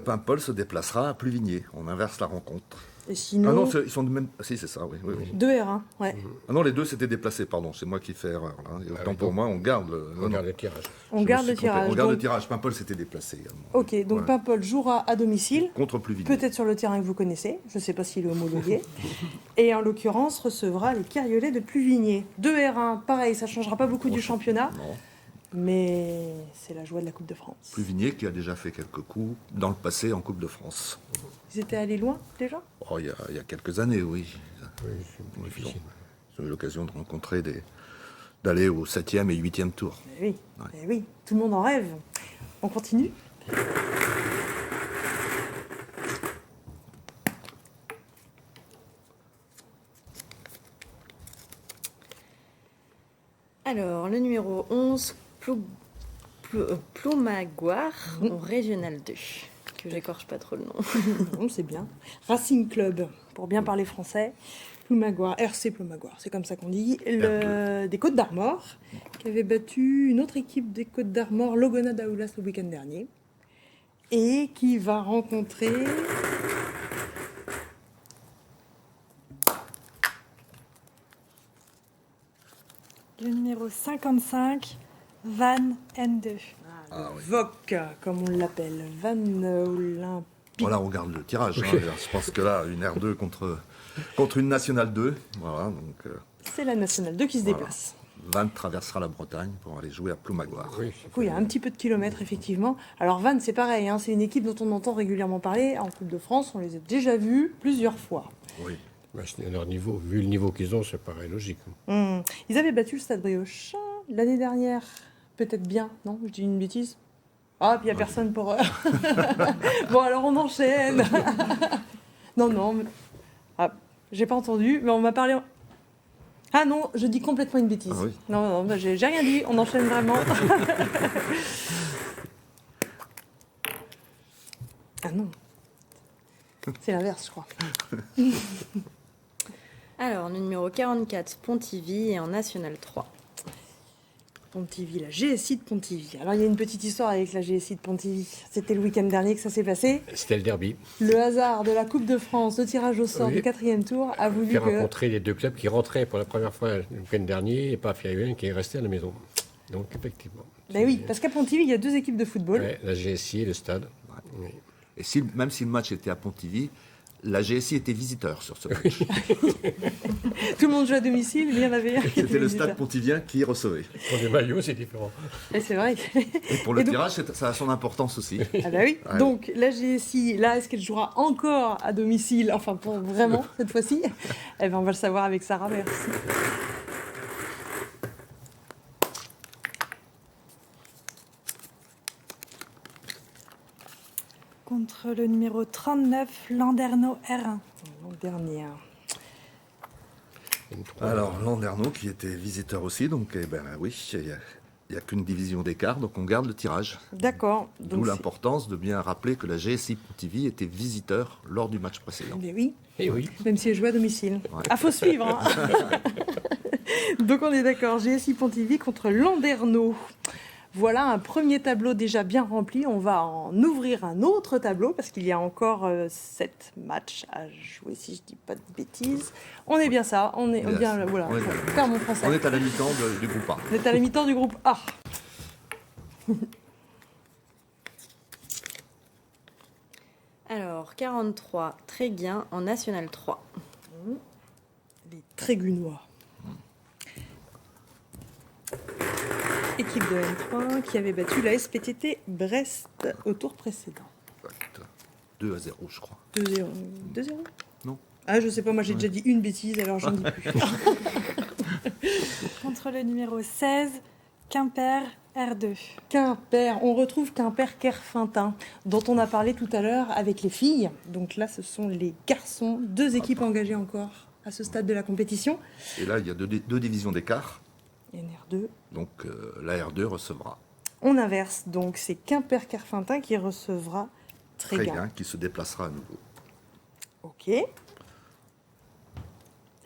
Paimpol se déplacera à Pluvigné. On inverse la rencontre. Et sinon... Ah non, ils sont de même... Ah, si, c'est ça, oui. 2 R1, ouais. Ah non, les deux s'étaient déplacés, pardon. C'est moi qui fais erreur. Là. Et autant pour moi, on garde le tirage. On garde le tirage. On garde le tirage. Paimpol s'était déplacé également. Ok, donc Paimpol jouera à domicile. Contre Pluvigné. Peut-être sur le terrain que vous connaissez. Je ne sais pas s'il est homologué. Et en l'occurrence, recevra les Carriolets de Pluvigné. 2 R1, pareil, ça ne changera pas beaucoup du championnat. Non. Mais c'est la joie de la Coupe de France. Pluvigné qui a déjà fait quelques coups dans le passé en Coupe de France. Ils étaient allés loin déjà? Il y a quelques années, oui. Oui, c'est difficile. J'ai eu l'occasion de rencontrer d'aller au 7e et 8e tour. Oui, oui, tout le monde en rêve. On continue? Alors, le numéro 11, Ploumagoire, en Régional 2. Que j'écorche pas trop le nom. C'est bien. Racing Club, pour bien parler français. Ploumagoire, RC Ploumagoire, c'est comme ça qu'on dit. Des Côtes d'Armor, qui avait battu une autre équipe des Côtes d'Armor, Logona d'Aoulas, le week-end dernier. Et qui va rencontrer... Le numéro 55, Van N2. Ah, oui. VOC, comme on l'appelle, Van Olympique. Voilà, on garde le tirage. Hein. Je pense que là, une R2 contre une Nationale 2. Voilà, donc, C'est la Nationale 2 qui se voilà. déplace. Vannes traversera la Bretagne pour aller jouer à Ploumagoire. Oui, Du coup, il y a un petit peu de kilomètres, effectivement. Alors, Vannes, c'est pareil, hein, c'est une équipe dont on entend régulièrement parler. En Coupe de France, on les a déjà vus plusieurs fois. Oui. bah, c'est leur niveau, vu le niveau qu'ils ont, ça paraît logique. Ils avaient battu le Stade Brioche l'année dernière. Peut-être bien, non? Je dis une bêtise. Ah, puis il n'y a personne pour... Bon, alors on enchaîne. Non, mais... Ah, j'ai pas entendu, mais on m'a parlé... Ah non, je dis complètement une bêtise. Ah oui. Non, bah, j'ai rien dit, on enchaîne vraiment. Ah non. C'est l'inverse, je crois. Alors, le numéro 44, Pontivy, et en National 3. Pontivy, la GSI de Pontivy. Alors, il y a une petite histoire avec la GSI de Pontivy. C'était le week-end dernier que ça s'est passé. C'était le derby. Le hasard de la Coupe de France, le tirage au sort Oui. du 4e tour, a voulu Fait que... rencontrer les deux clubs qui rentraient pour la première fois le week-end dernier et pas Fiayen qui est resté à la maison. Donc, effectivement. Ben oui, parce qu'à Pontivy, il y a 2 équipes de football. Ouais, la GSI et le stade. Oui. Et même si le match était à Pontivy, la GSI était visiteur sur ce match. Tout le monde joue à domicile, mais il y en avait un qui C'était était le visiteur. stade pontivien qui recevait. Pour les maillots, c'est différent. Et c'est vrai. Et pour le Et donc- tirage, ça a son importance aussi. Ah bah oui. Ouais. Donc la GSI, là, est-ce qu'elle jouera encore à domicile? Enfin, pour vraiment, cette fois-ci? Eh ben, on va le savoir avec Sarah, merci. Contre le numéro 39, Landerneau R1. L'an dernier. Une trois. Alors, Landerneau qui était visiteur aussi, donc eh ben, oui, il n'y a qu'une division d'écart, donc on garde le tirage. D'accord. D'où Donc, l'importance de bien rappeler que la GSI Pontivy était visiteur lors du match précédent. mais oui, Eh oui. même si elle joue à domicile. Ouais. Ah, faut suivre. Hein. Donc on est d'accord, GSI Pontivy contre Landerneau. Voilà un premier tableau déjà bien rempli. On va en ouvrir un autre tableau parce qu'il y a encore 7 matchs à jouer, si je dis pas de bêtises. On est bien ça, on est Yes. bien. Voilà, On est- je perds mon français. On est à la mi-temps du groupe A. On est à la mi-temps du groupe A. Alors, 43, Tréguin, en National 3. Les Trégunois. Équipe de N3 qui avait battu la SPTT Brest au tour précédent. 2-0, je crois. 2-0. 2-0 Non. Ah, je sais pas, moi j'ai déjà dit une bêtise, alors j'en dis plus. Contre le numéro 16, Quimper R2. Quimper, on retrouve Quimper-Kerfintin, dont on a parlé tout à l'heure avec les filles. Donc là, ce sont les garçons, 2 équipes engagées encore à ce stade de la compétition. Et là, il y a deux divisions d'écart, Et NR2. donc la R2 recevra On inverse, donc c'est Quimper-Kerfintin qui recevra Tréguin. Tréguin qui se déplacera à nouveau. Ok.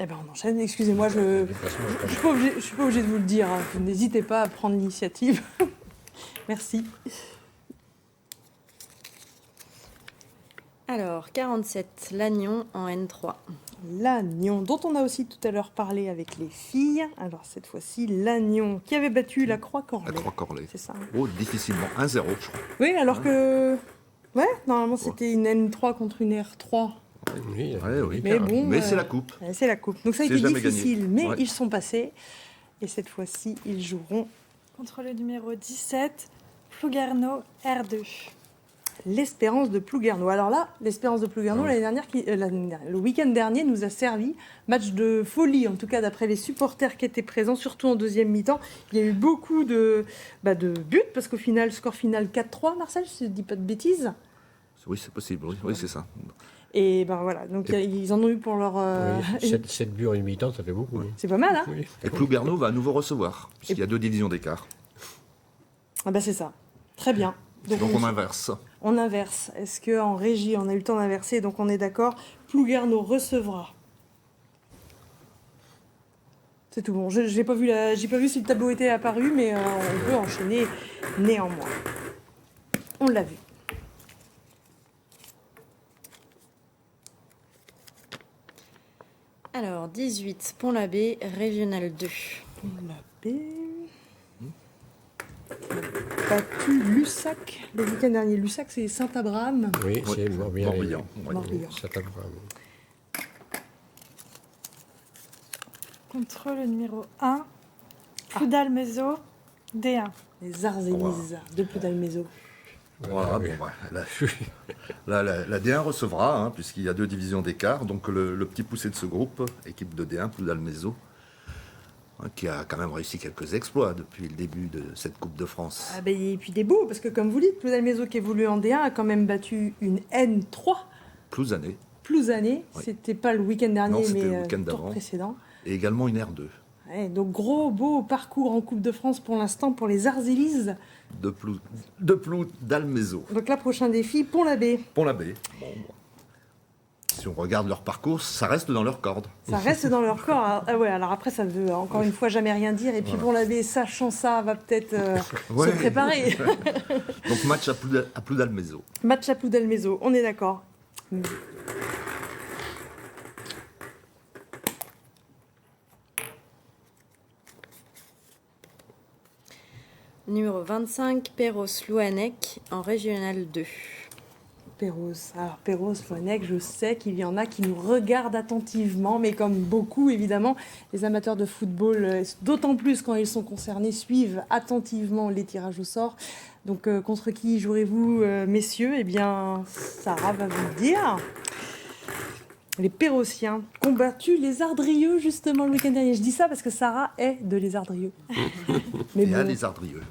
Eh ben on enchaîne, excusez-moi, je suis pas obligée de vous le dire, hein. N'hésitez pas à prendre l'initiative. Merci. Alors, 47, Lannion, en N3. Lannion, dont on a aussi tout à l'heure parlé avec les filles. Alors cette fois-ci, Lannion, qui avait battu la Croix-Corlay. La Croix-Corlay. C'est ça. Oh, difficilement. 1-0, je crois. Oui, alors que... Ouais, normalement c'était une N3 contre une R3. Oui, Ouais, oui. Mais bon, Mais c'est la coupe. Ouais, c'est la coupe. Donc ça a C'est été jamais difficile, gagné. mais Ouais. ils sont passés. Et cette fois-ci, ils joueront Contre le numéro 17, Plouguerneau R2. l'Espérance de Plouguerneau. Alors là, l'Espérance de Plouguerneau, Ah oui. l'année dernière, le week-end dernier, nous a servi. Match de folie, en tout cas d'après les supporters qui étaient présents, surtout en deuxième mi-temps. Il y a eu beaucoup de buts, parce qu'au final, score final 4-3, Marcel, je ne dis pas de bêtises. Oui, c'est possible. Oui, c'est ça. Et ben voilà, donc ils en ont eu pour leur... Oui, 7 buts en une mi-temps, ça fait beaucoup. Oui. C'est pas mal, hein? Oui. Et Plouguerneau va à nouveau recevoir, puisqu'il y a 2 divisions d'écart. Ah ben c'est ça. Très bien. Donc on inverse. On inverse. Est-ce qu'en régie, on a eu le temps d'inverser? Donc on est d'accord. Plouguerneau recevra. C'est tout bon. J'ai pas vu si le tableau était apparu, mais on peut enchaîner néanmoins. On l'a vu. Alors, 18, Pont-l'Abbé, Régional 2. On l'a vu. battu Lussac le week-end dernier. Lussac, c'est Saint-Abraham. Oui, c'est Morbihan. Morbihan. Ouais. Morbihan. Saint-Abraham. Contre le numéro 1, Ploudalmézeau, D1. Les Arzélises de Ploudalmézeau. Voilà, Oui. bon, la D1 recevra, hein, puisqu'il y a 2 divisions d'écart. Donc le petit poussé de ce groupe, équipe de D1, Ploudalmézeau, hein, qui a quand même réussi quelques exploits depuis le début de cette Coupe de France. Ah ben, et puis des beaux, parce que comme vous dites, Ploudalmézeau qui évolue en D1 a quand même battu une N3 Plouzané, Plouzané. Oui. C'était pas le week-end dernier, Non, c'était mais le week-end le tour d'avant. précédent. et également une R2 Ouais, donc gros, beau parcours en Coupe de France pour l'instant pour les Arzélises. de Ploudalmézeau. Donc là, prochain défi, Pont-l'Abbé. Pont-l'Abbé. Bon. Si on regarde leur parcours, ça reste dans leur corde. Ça reste dans leur corps. Ah ouais, alors après, ça veut encore une fois jamais rien dire. Et puis Pont-l'Abbé, sachant ça, va peut-être Ouais. se préparer. Donc match à Ploudalmézeau. Match à Ploudalmézeau, on est d'accord. Numéro 25, Perros-Louannec en Régional 2. Perros. Alors Perros, Louannec, je sais qu'il y en a qui nous regardent attentivement, mais comme beaucoup, évidemment, les amateurs de football, d'autant plus quand ils sont concernés, suivent attentivement les tirages au sort. Donc contre qui jouerez-vous, messieurs? Eh bien, Sarah va vous le dire. Les Perrossiens combattu les Ardrieux justement le week-end dernier. Je dis ça parce que Sarah est de les Ardrieux. Mais Et à bon, les Ardrieux.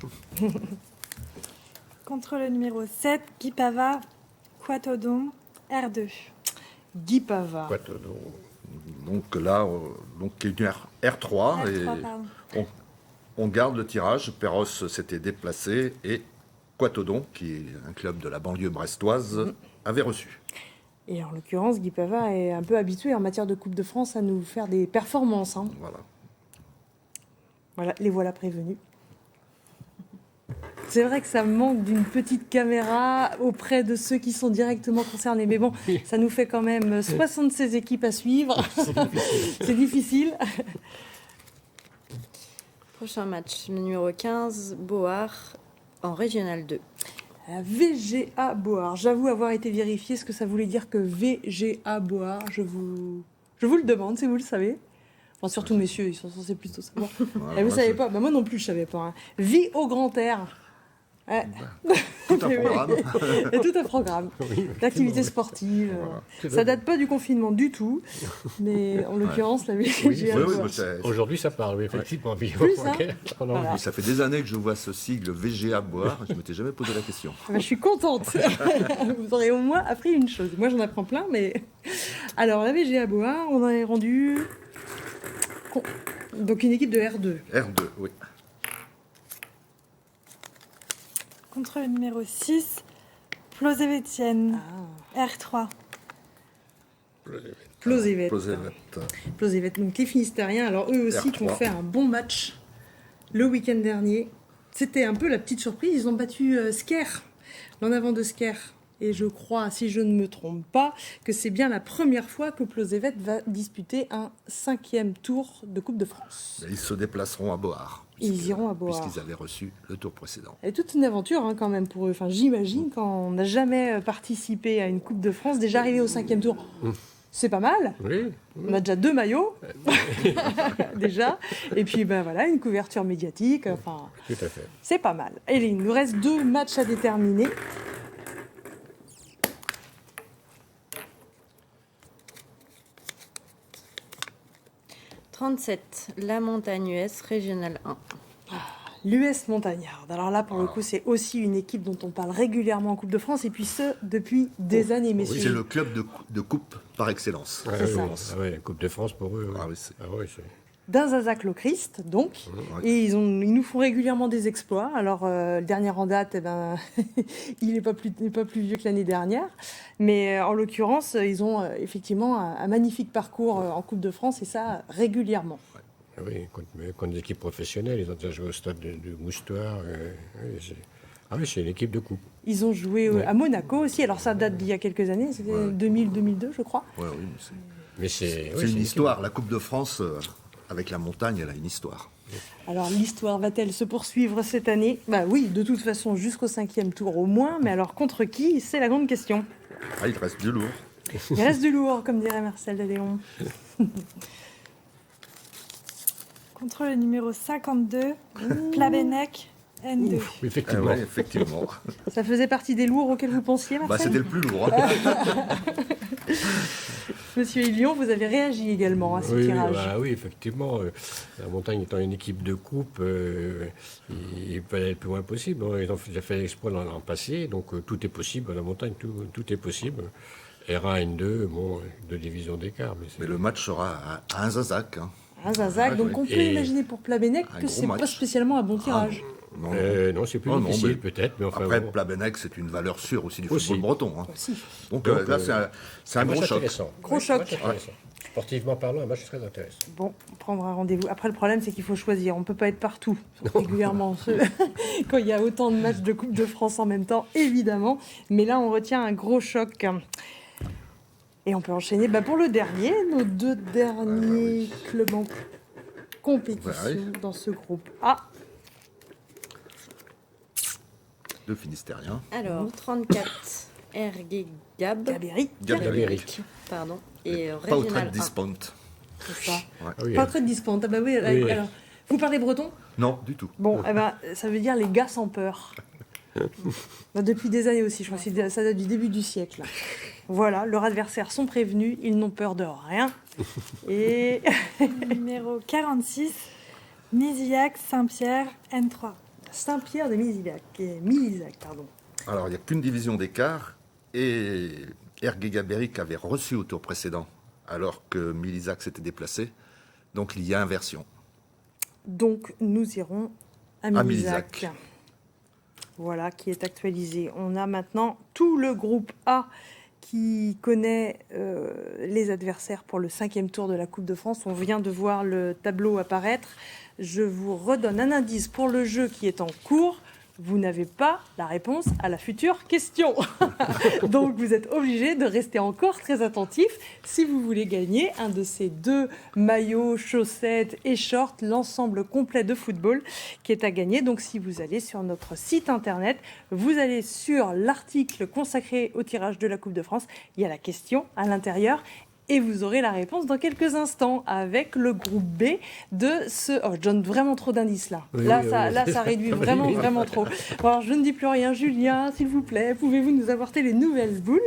Contre le numéro 7, Guy Pava, Quatodon, R2. Guy Pava. Quatodon. Donc là, donc une R3. R3, Et pardon. on garde le tirage. Perros s'était déplacé et Quatodon, qui est un club de la banlieue brestoise, avait reçu. Et en l'occurrence, Guy Pava est un peu habitué en matière de Coupe de France à nous faire des performances. Hein. Voilà. Voilà, les voilà prévenus. C'est vrai que ça manque d'une petite caméra auprès de ceux qui sont directement concernés. Mais bon, ça nous fait quand même 76 équipes à suivre. C'est difficile. Prochain match, le numéro 15, Board en Régional 2. La VGA Board. J'avoue avoir été vérifié ce que ça voulait dire que VGA Board. Je vous le demande si vous le savez. Enfin, surtout messieurs, ils sont censés plutôt savoir. Et vous savez pas? Bah, moi non plus, je savais pas. Hein. Vie au grand air. Ouais. Tout un programme. Et tout un programme. L'activité sportive. Ça date pas du confinement du tout. Mais en l'occurrence, la VGA Oui, oui, Board. mais c'est- Aujourd'hui, ça parle, oui, effectivement. Plus, hein. Ok. Voilà. ça fait des années que je vois ce sigle VGA Board. Je ne m'étais jamais posé la question. Ah bah, je suis contente. Vous aurez au moins appris une chose. Moi, j'en apprends plein, mais... Alors, la VGA Board, on en est rendu... Donc, une équipe de R2. R2, oui. Contre le numéro 6, Plozévétienne, Ah. R3. Plozévet. Plozévet. Plozévet. Donc, les Finistériens, alors eux aussi, R3. qui ont fait un bon match le week-end dernier. C'était un peu la petite surprise. Ils ont battu Sker, l'en avant de Sker. Et je crois, si je ne me trompe pas, que c'est bien la première fois que Plozévet va disputer un 5e tour de Coupe de France. Et ils se déplaceront à Board. Ils iront à Board. Puisqu'ils avaient reçu le tour précédent. C'est toute une aventure hein, quand même pour eux. Enfin, j'imagine quand on n'a jamais participé à une Coupe de France, déjà arrivé au 5e tour, c'est pas mal. Oui. On a déjà 2 maillots, déjà. Et puis, ben voilà, une couverture médiatique. Enfin, Tout à fait. c'est pas mal. Et il nous reste 2 matchs à déterminer. « 37, La Montagne US, Régional 1. L'US Montagnarde. Alors là, pour le coup, c'est aussi une équipe dont on parle régulièrement en Coupe de France, et puis ce, depuis des années, messieurs. C'est le club de coupe par excellence. Ouais, C'est oui. ça. Ah ouais, Coupe de France pour eux. Ah oui, c'est- D'Inzazac-le-Christ, donc. Ouais. Et ils nous font régulièrement des exploits. Alors, le dernier en date, eh ben, il n'est pas plus vieux que l'année dernière. Mais en l'occurrence, ils ont effectivement un magnifique parcours en Coupe de France, et ça régulièrement. Ah oui, contre des équipes professionnelles. Ils ont déjà joué au stade de Moustoir. Oui, c'est une équipe de coupe. Ils ont joué à Monaco aussi. Alors, ça date d'il y a quelques années. C'était 2000-2002, je crois. Ouais, oui, mais Mais c'est c'est une histoire. La Coupe de France, avec la montagne, elle a une histoire. Alors l'histoire va-t-elle se poursuivre cette année? Bah oui, de toute façon jusqu'au 5e tour au moins, mais alors contre qui? C'est la grande question. Ah, il reste du lourd. Il reste du lourd, comme dirait Marcel de Léon. Contre le numéro 52, Plabennec, N2. Oui, Ah effectivement. ouais, effectivement. Ça faisait partie des lourds auxquels vous pensiez, Marcel? Bah, c'était le plus lourd. Hein. Monsieur Illion, vous avez réagi également à ce tirage. Oui, effectivement. La montagne étant une équipe de coupe, il peut aller le plus loin possible. Ils ont déjà fait l'exploit l'an passé, donc tout est possible. À la montagne, tout est possible. R1, N2, bon, 2 divisions d'écart. Mais le match sera à un Zazac. Hein. Un Zazac, donc on peut imaginer pour Plabennec Un que gros c'est pas match. spécialement un bon tirage. Non, Non, c'est plus Oh, non, difficile mais peut-être, mais enfin après, bon. Plabennec, c'est une valeur sûre aussi du Aussi. football breton. Hein. Aussi. Donc, Donc, là, c'est un match gros choc. intéressant. Gros Ouais, choc. match intéressant. Sportivement parlant, un match très intéressant. Bon, on prendra rendez-vous. Après, le problème, c'est qu'il faut choisir. On ne peut pas être partout, régulièrement, quand il y a autant de matchs de Coupe de France en même temps, évidemment. Mais là, on retient un gros choc. Et on peut enchaîner pour le dernier, nos 2 derniers clubs en compétition dans ce groupe A. De Finistériens. Alors, 34, RG Gab. Gabéry. Gabéric. Pardon. Et Pas au trait Régional de 1. Dispont. C'est ça. Ah oui, Pas très dispante. Ah bah oui, Oui. alors, vous parlez breton? Non, du tout. Bon, ça veut dire les gars sans peur. Depuis des années aussi, je crois que ça date du début du siècle. Voilà, leurs adversaires sont prévenus, ils n'ont peur de rien. Et Numéro 46, Misillac, Saint-Pierre, N3. Saint-Pierre de Milizac, pardon. Alors, il n'y a qu'une division d'écart et RG Gabéric avait reçu au tour précédent, alors que Milizac s'était déplacé. Donc, il y a inversion. Donc, nous irons à Milizac. Milizac. Voilà, qui est actualisé. On a maintenant tout le groupe A qui connaît les adversaires pour le 5e tour de la Coupe de France. On vient de voir le tableau apparaître. Je vous redonne un indice pour le jeu qui est en cours. Vous n'avez pas la réponse à la future question. Donc vous êtes obligé de rester encore très attentif si vous voulez gagner un de ces 2 maillots, chaussettes et shorts, l'ensemble complet de football qui est à gagner. Donc si vous allez sur notre site internet, vous allez sur l'article consacré au tirage de la Coupe de France. Il y a la question à l'intérieur. Et vous aurez la réponse dans quelques instants avec le groupe B de ce... Oh, je donne vraiment trop d'indices là. Oui, Là, oui, ça, oui. là, ça réduit vraiment trop. Bon, alors, je ne dis plus rien. Julien, s'il vous plaît, pouvez-vous nous apporter les nouvelles boules?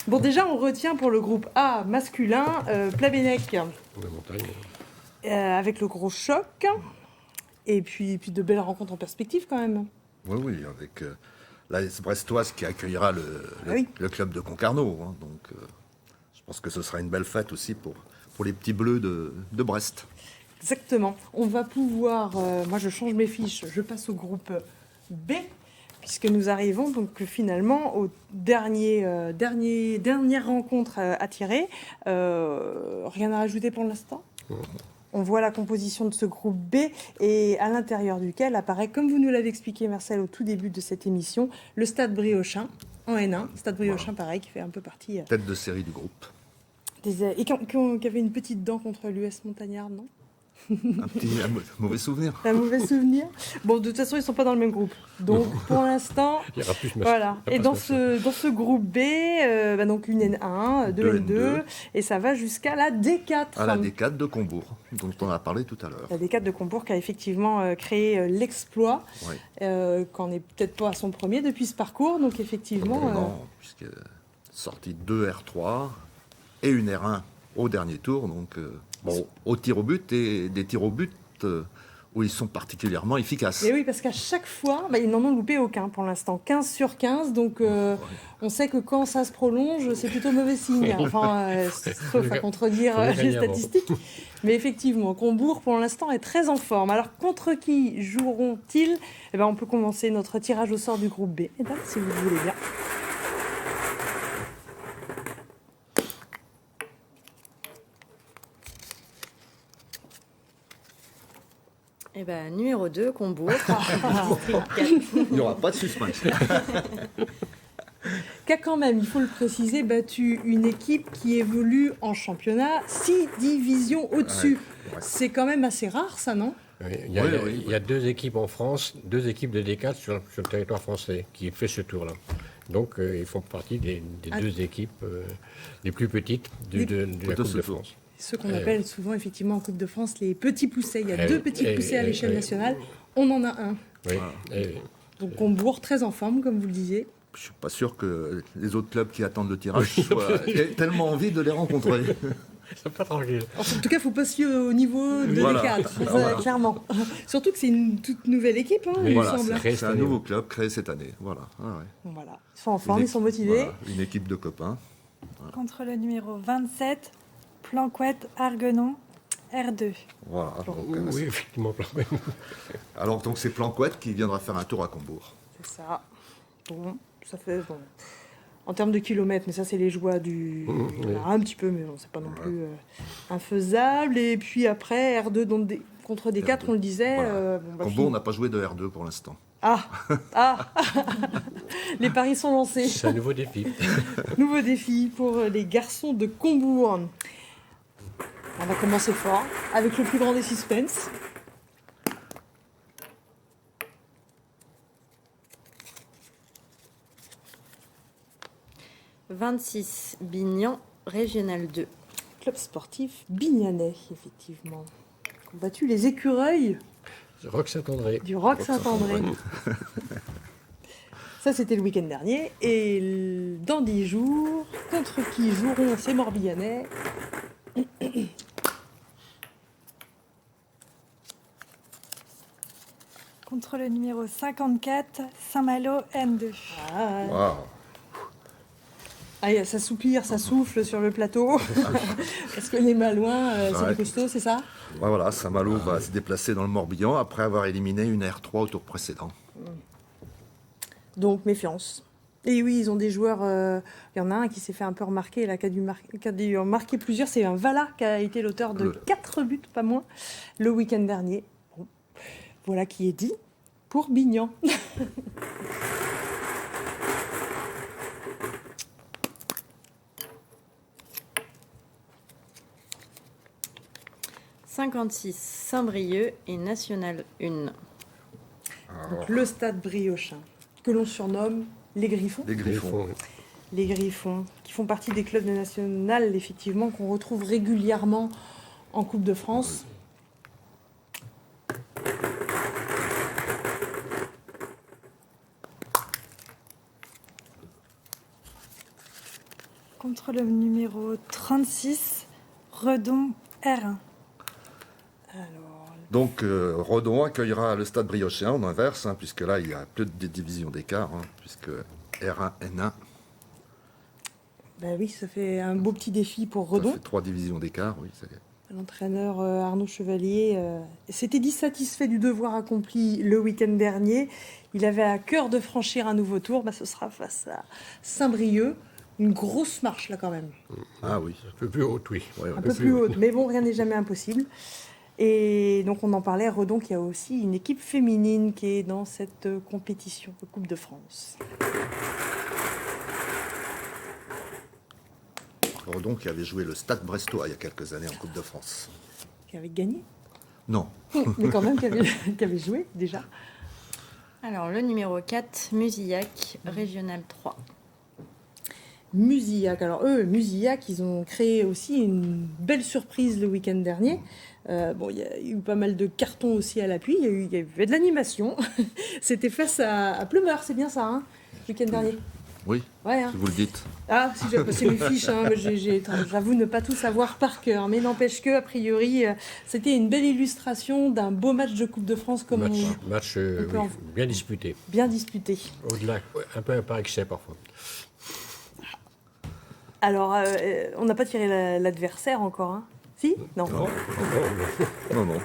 Bon, déjà, on retient pour le groupe A masculin, Plabennec La montagne. avec le gros choc. Et puis de belles rencontres en perspective quand même. Oui, avec l'AS Brestoise qui accueillera le club de Concarneau. Hein. Donc, je pense que ce sera une belle fête aussi pour les petits bleus de Brest. Exactement. On va pouvoir... moi, je change mes fiches. Je passe au groupe B, puisque nous arrivons donc finalement aux dernière rencontre à tirer. Rien à rajouter pour l'instant. On voit la composition de ce groupe B et à l'intérieur duquel apparaît, comme vous nous l'avez expliqué, Marcel, au tout début de cette émission, le Stade Briochin en N1. Stade Briochin, pareil, qui fait un peu partie... Tête de série du groupe. Et qui avait une petite dent contre l'US Montagnard, non? Un mauvais souvenir. Un mauvais souvenir. Bon, de toute façon, ils ne sont pas dans le même groupe. Donc, pour l'instant, Il y aura plus de voilà. il y Et aura dans pas de ce groupe B, donc une N1, deux Deux N2, et ça va jusqu'à la D4. À la D4 de Combourg, dont on a parlé tout à l'heure. La D4 de Combourg qui a effectivement créé l'exploit, Oui. qu'on n'est peut-être pas à son premier depuis ce parcours. Donc, effectivement... Non, puisque sorti 2 R3 et une R1 au dernier tour. Donc, au tir au but et des tirs au but où ils sont particulièrement efficaces. Et oui, parce qu'à chaque fois, ils n'en ont loupé aucun pour l'instant. 15 sur 15, donc on sait que quand ça se prolonge, c'est plutôt mauvais signe. Enfin, sauf à contredire les statistiques. Mais effectivement, Combourg, pour l'instant, est très en forme. Alors, contre qui joueront-ils? On peut commencer notre tirage au sort du groupe B, mesdames, si vous voulez bien. Numéro 2, Combourg. Il n'y aura pas de suspense. qui a quand même, il faut le préciser, battu une équipe qui évolue en championnat 6 divisions au-dessus. Ouais. C'est quand même assez rare, ça, non? Oui, il y a 2 équipes en France, 2 équipes de D4 sur le territoire français qui fait ce tour-là. Donc, ils font partie des 2 équipes les plus petites de la Coupe de France. Ce qu'on appelle souvent, effectivement, en Coupe de France, les petits poussets. Il y a 2 petits poussets à l'échelle nationale. On en a un. Oui. Donc, Combourg, très en forme, comme vous le disiez. Je suis pas sûr que les autres clubs qui attendent le tirage aient tellement envie de les rencontrer. C'est pas tranquille. En tout il ne faut pas se fier au niveau de Voilà. D4, clairement. Surtout que c'est une toute nouvelle équipe, hein, il me Voilà, semble. c'est un nouveau club créé cette année. Voilà. Voilà. Ils sont en forme, ils sont motivés. Voilà, une équipe de copains. Contre le numéro 27, Planquette Arguenon, R2. Voilà. Oui, effectivement. Alors donc c'est Planquette qui viendra faire un tour à Combourg. C'est ça. Bon, ça fait... Bon. En termes de kilomètres, mais ça c'est les joies du... Oui. Un petit peu, mais bon, c'est pas non plus infaisable. Et puis après, R2 contre D4, on le disait. Voilà. Bon, bah, Combourg n'a pas joué de R2 pour l'instant. Ah Les paris sont lancés. C'est un nouveau défi. Nouveau défi pour les garçons de Combourg. On va commencer fort, avec le plus grand des suspens. – 26, Bignan, Régional 2. Club sportif bignanais, effectivement. Qui ont battu les écureuils Roque Saint-André. du Roc Saint-André. Ça, c'était le week-end dernier. Et dans 10 jours, contre qui joueront ces Morbihanais? Contre le numéro 54, Saint-Malo, N2. Ah, Waouh. ah, ça soupire, ça souffle sur le plateau. Est-ce que les Malouins, c'est Ouais. du costaud, c'est ça? Voilà, Saint-Malo va se déplacer dans le Morbihan après avoir éliminé une R3 au tour précédent. Donc, méfiance. Et oui, ils ont des joueurs. Il y en a un qui s'est fait un peu remarquer, là, qui a dû en marquer plusieurs. C'est un Vala qui a été l'auteur de 4 buts, pas moins, le week-end dernier. Bon, voilà qui est dit pour Bignan. – 56, Saint-Brieuc et National 1. Donc, le stade briochin, que l'on surnomme les Griffons. Les Griffons. Les Griffons, qui font partie des clubs de national, effectivement, qu'on retrouve régulièrement en Coupe de France. Contre le numéro 36, Redon, R1. Alors, Donc Redon accueillera le stade briochin en inverse, hein, puisque là il y a plus de divisions d'écart, hein, puisque R1, N1, ben oui, ça fait un beau petit défi pour ça Redon. fait 3 divisions d'écart. Oui, L'entraîneur Arnaud Chevalier s'était dit satisfait du devoir accompli le week-end dernier. Il avait à cœur de franchir un nouveau tour. Ce sera face à Saint-Brieuc. Une grosse marche là quand même. Ah oui. Un peu plus haute, oui. Ouais, Un peu plus haute. Mais bon, rien n'est jamais impossible. Et donc on en parlait, Redon, qui a aussi une équipe féminine qui est dans cette compétition de Coupe de France. Redon qui avait joué le Stade Brestois il y a quelques années en Coupe de France. Qui avait gagné. Non. Mais quand même qui avait joué déjà. Alors, le numéro 4, Musillac, Régional 3. Musillac. Alors eux, Musillac, ils ont créé aussi une belle surprise le week-end dernier. Bon, il y a eu pas mal de cartons aussi à l'appui. Il y avait de l'animation. C'était face à Pleumeur, c'est bien ça, hein, le week-end dernier. Oui, Ouais, hein. si vous le dites. Ah, si j'ai passé mes fiches, hein, mais j'avoue ne pas tout savoir par cœur. Mais n'empêche que, a priori, c'était une belle illustration d'un beau match de Coupe de France comme Match peut en- bien disputé. bien disputé. Au-delà, ouais, un peu par excès parfois. Alors, on n'a pas tiré l'adversaire encore, hein? Si? Non. Non, non.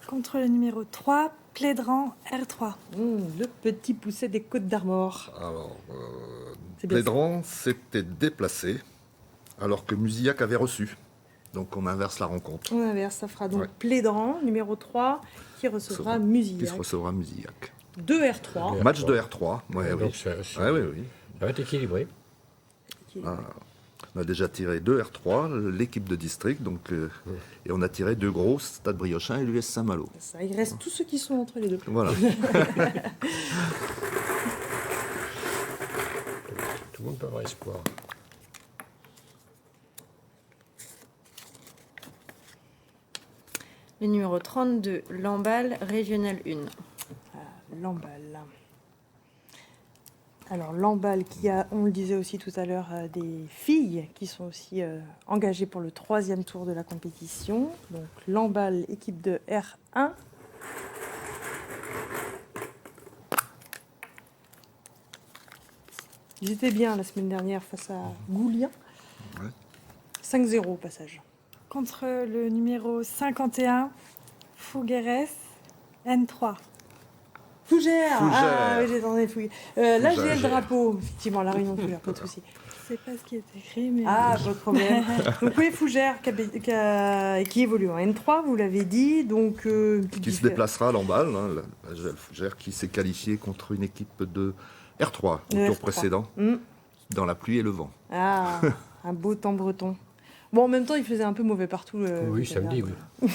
Contre le numéro 3, Plédran, R3. Le petit pousset des Côtes d'Armor. Alors, C'est bien Plédran s'était déplacé alors que Musillac avait reçu. Donc on inverse la rencontre. On inverse, ça fera donc Ouais. Plédran, numéro 3, qui recevra Qui Musillac. se recevra Musillac. 2 R3. Match de R3. Ouais, Donc oui. ça Oui. va être équilibré. On a déjà tiré 2 R3, l'équipe de district, donc, et on a tiré 2 gros, Stade Briochin et l'US Saint-Malo. Ça, il reste tous ceux qui sont entre les deux. Voilà. Tout le monde peut avoir espoir. Le numéro 32, Lamballe, Régional 1. Lamballe. Alors Lamballe qui a, on le disait aussi tout à l'heure, des filles qui sont aussi engagées pour le 3e tour de la compétition. Donc Lamballe, équipe de R1. Ils étaient bien la semaine dernière face à Goulien. Ouais. 5-0 au passage. Contre le numéro 51, Fougueres, N3. Fougère. Fougère. Ah oui, j'attendais Fougère. Là, j'ai le Fougère. drapeau. Effectivement, la Réunion Fougère, pas de souci. Je sais pas ce qui est écrit, mais Ah, pas de problème. Donc oui, Fougère qui évolue en N3, vous l'avez dit. Donc, Qui se déplacera à Lamballe, hein, la Gel Fougère, qui s'est qualifiée contre une équipe de R3 au De tour R3. précédent, dans la pluie et le vent. Ah, un beau temps breton. Bon, en même temps, il faisait un peu mauvais partout. Oui, tout à samedi, l'heure. oui.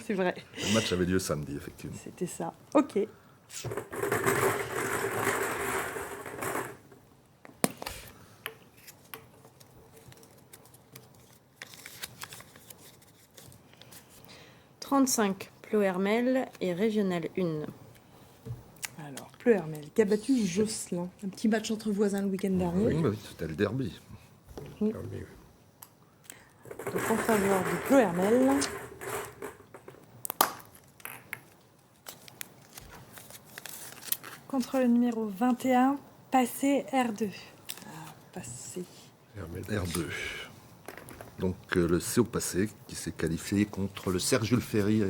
C'est vrai, Le match avait lieu samedi, effectivement. c'était ça. Ok. « 35, Plohermel et Régional 1. Alors, Pleuhermel qui a battu Josselin. Un petit match entre voisins le week-end dernier. Oui, c'était le derby. Ah, oui. Donc, en faveur de Pleuhermel. contre le numéro 21, Passé R2. Passé. R2. Donc le CO Passé qui s'est qualifié contre le Serre-Jules Ferry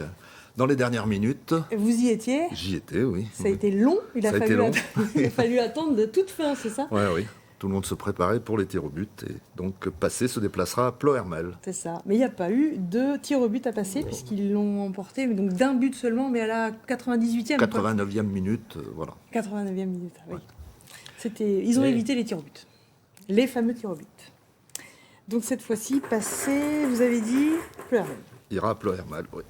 dans les dernières minutes. Et vous y étiez? J'y étais, oui. Ça a été long. Il a, Ça a fallu été long. il a fallu attendre de toute fin, c'est ça? Ouais, oui. Tout le monde se préparait pour les tirs au but. Et donc Passé se déplacera à Plohermel. C'est ça. Mais il n'y a pas eu de tir au but à passer puisqu'ils l'ont emporté donc d'un but seulement, mais à la 98e. quoi. 89e minute, voilà. 89e minute, ah oui. Ils ont évité les tirs au but. Les fameux tirs au but. Donc cette fois-ci, passé, vous avez dit, Pleuhermel. Ira à Plohermel, oui.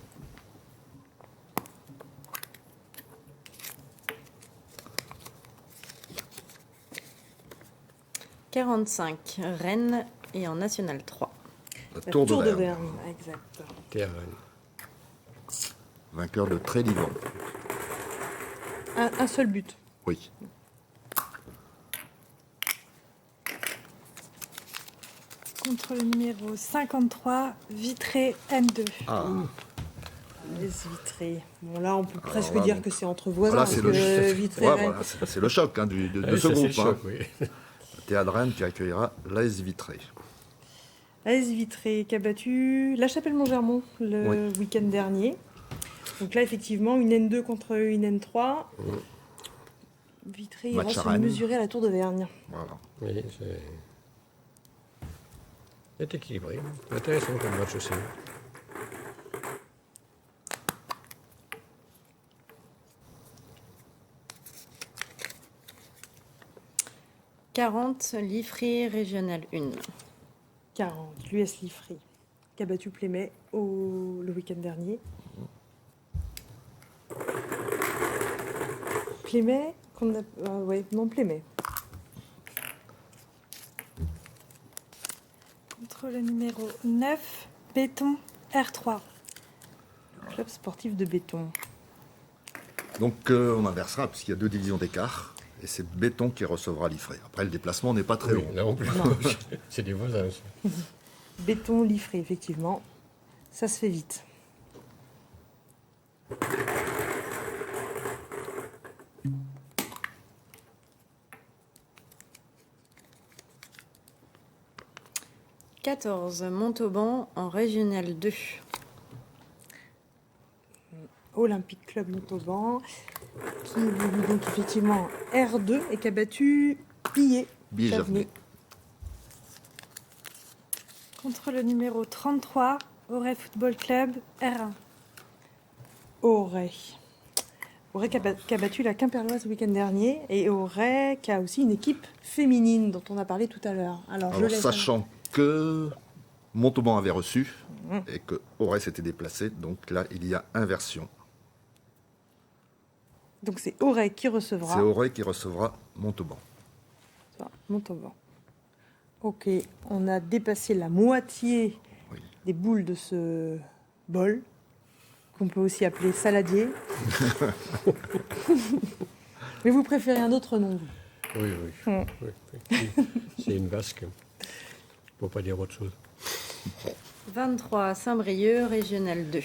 « 45, Rennes et en National 3. La La Tour de Verne. Verne, exact. Terre. Vainqueur de Trélivan. Un seul but. Oui. Contre le numéro 53, Vitré N2. Ah, Les Vitré. Bon là, on peut Alors presque là, dire donc, que c'est entre voisins. voilà, parce c'est que le, Vitré, ouais, Rennes. voilà, c'est le choc hein, de Ah, ce ça, c'est groupe. le choc, oui. Théâtre Rennes qui accueillera l'AS Vitré. AS Vitré qui a battu La Chapelle-Montgermont le week-end dernier. Donc là, effectivement, une N2 contre une N3. Vitré ira Match à se Rennes. mesurer à la Tour de Vergne. Voilà. Oui, c'est équilibré. Intéressant comme match aussi. « 40, Liffré, Régional 1. 40, l'US Liffré, qui a battu Plémet le week-end dernier. Plémet, Plémet. Contre le numéro 9, Béton R3. Club sportif de Béton. Donc on inversera puisqu'il y a 2 divisions d'écart. Et c'est Béton qui recevra l'Ifré. Après, le déplacement n'est pas très Oui, long. là en plus. C'est des voisins aussi. Béton Liffré, effectivement. Ça se fait vite. « 14, Montauban en Régional 2. Olympique Club Montauban, qui évolue donc effectivement R2 et qui a battu Billet. Billet Chavenay. Javenet. Contre le numéro 33, Auray Football Club, R1. Auray. Auray qui a battu la Quimperloise le week-end dernier et Auray qui a aussi une équipe féminine dont on a parlé tout à l'heure. Alors, Sachant que Montauban avait reçu et que Auray s'était déplacé, donc là, il y a inversion. Donc c'est Auray qui recevra. C'est Auray qui recevra Montauban. Ça, Montauban. Ok, on a dépassé la moitié des boules de ce bol, qu'on peut aussi appeler saladier. Mais vous préférez un autre nom, vous? Oui, oui. Oui. C'est une vasque. Pour pas dire autre chose. 23, Saint-Brieuc, Régional 2.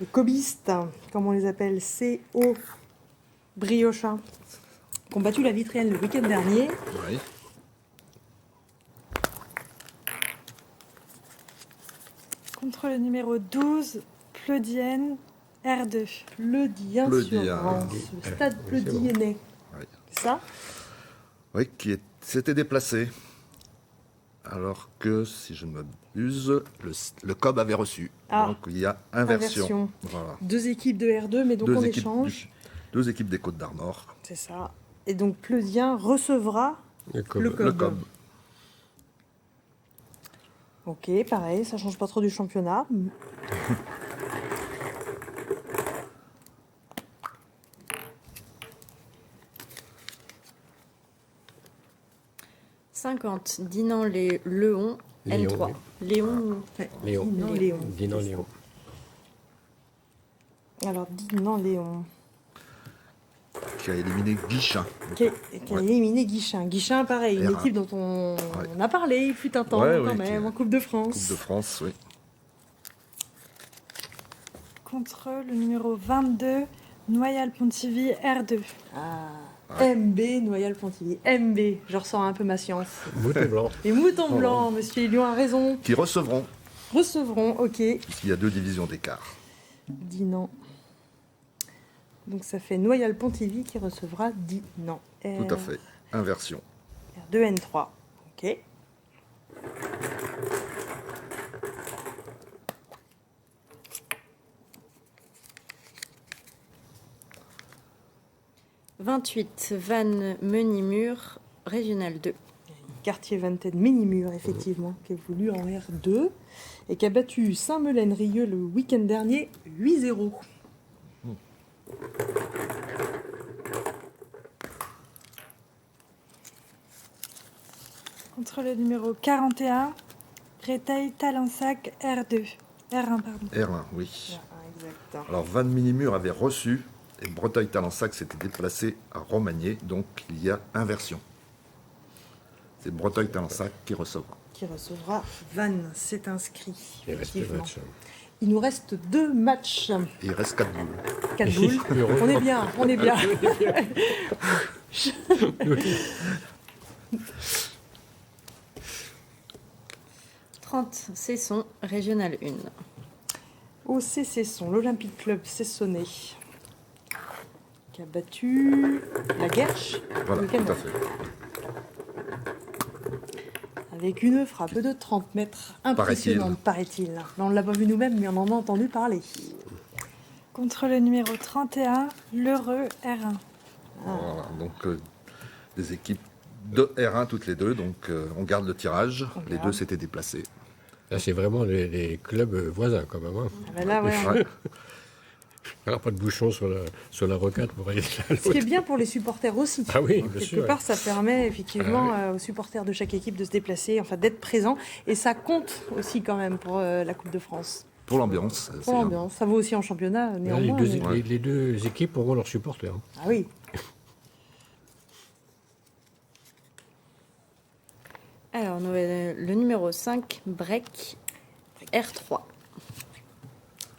Les cobistes, comme on les appelle, CO Briochin, qui ont battu la Vitrienne le week-end dernier. Oui. Contre le numéro 12, Pleudienne, R2. Pleudien sur Pleudien. Rance, le stade pleudiennais. Oui. C'est ça? Oui, s'était déplacé. Alors que, si je ne m'abuse, le COB avait reçu. Ah. Donc il y a inversion. Inversion. Voilà. Deux équipes de R2, mais donc on échange. Deux équipes des Côtes d'Armor. C'est ça. Et donc Pleudien recevra Le COB. le COB. Le COB. Ok, pareil, ça change pas trop du championnat. 50, Dinan-Leon, N3. Léon. Léon. Léon. Dinan Léon. Alors, Dinan-Léon, Qui a éliminé Guichin. qui a éliminé Guichin. Guichin, pareil, une R1. équipe dont on a parlé, il fut un temps Ouais, quand oui, même, qui- en Coupe de France. Coupe de France, oui. Contre le numéro 22, Noyal-Pontivy, R2. MB, Noyal-Pontivy. MB, je ressens un peu ma science. Mouton blanc. Les moutons blancs, monsieur Lyon a raison. Qui recevront, Recevront, ok. puisqu'il y a 2 divisions d'écart. Dinan. Donc ça fait Noyal-Pontivy qui recevra Dinan. Tout à fait. Inversion. R2N3. Ok. « 28, Vannes-Menimur, Régional 2. Quartier Vanted Minimur, effectivement, qui est voulu en R2 et qui a battu Saint-Melaine-Rieux le week-end dernier 8-0. Contre le numéro 41, Créteil-Talensac, R2. R1, pardon. R1, oui. Exact. Alors, Van Minimur avait reçu et Breteuil-Talensac s'était déplacé à Romagné, donc il y a inversion. C'est Breteuil-Talensac qui recevra. Qui recevra Vannes, c'est inscrit. Il reste le effectivement. match. Il nous reste 2 matchs. Et il reste 4 boules. 4 boules. On est bien, on est bien. 30, Cesson, Régional 1. Au Cesson, l'Olympique Club Cessonais, qui a battu la Guerche Voilà, le week-end tout à fait. avec une frappe de 30 mètres impressionnante, paraît-il. Là, on ne l'a pas vu nous-mêmes, mais on en a entendu parler. Contre le numéro 31, l'Heureux, R1. Voilà, donc des équipes de R1 toutes les deux, donc on garde le tirage. On Les garde. deux s'étaient déplacés. Là, c'est vraiment les clubs voisins, quand même. Hein. Ah ben là, ouais, Ouais. Alors, pas de bouchon sur la rocade pour aller là. ce qui est bien pour les supporters aussi. Ah oui, bien Quelque sûr. part, ça permet effectivement Ah aux supporters de chaque équipe de se déplacer, enfin d'être présents. Et ça compte aussi quand même pour la Coupe de France. Pour l'ambiance. Pour l'ambiance. Ça vaut aussi en championnat, Là, néanmoins. mais- les deux équipes auront leurs supporters. Hein. Ah oui. Alors, le numéro 5, Breck, R3.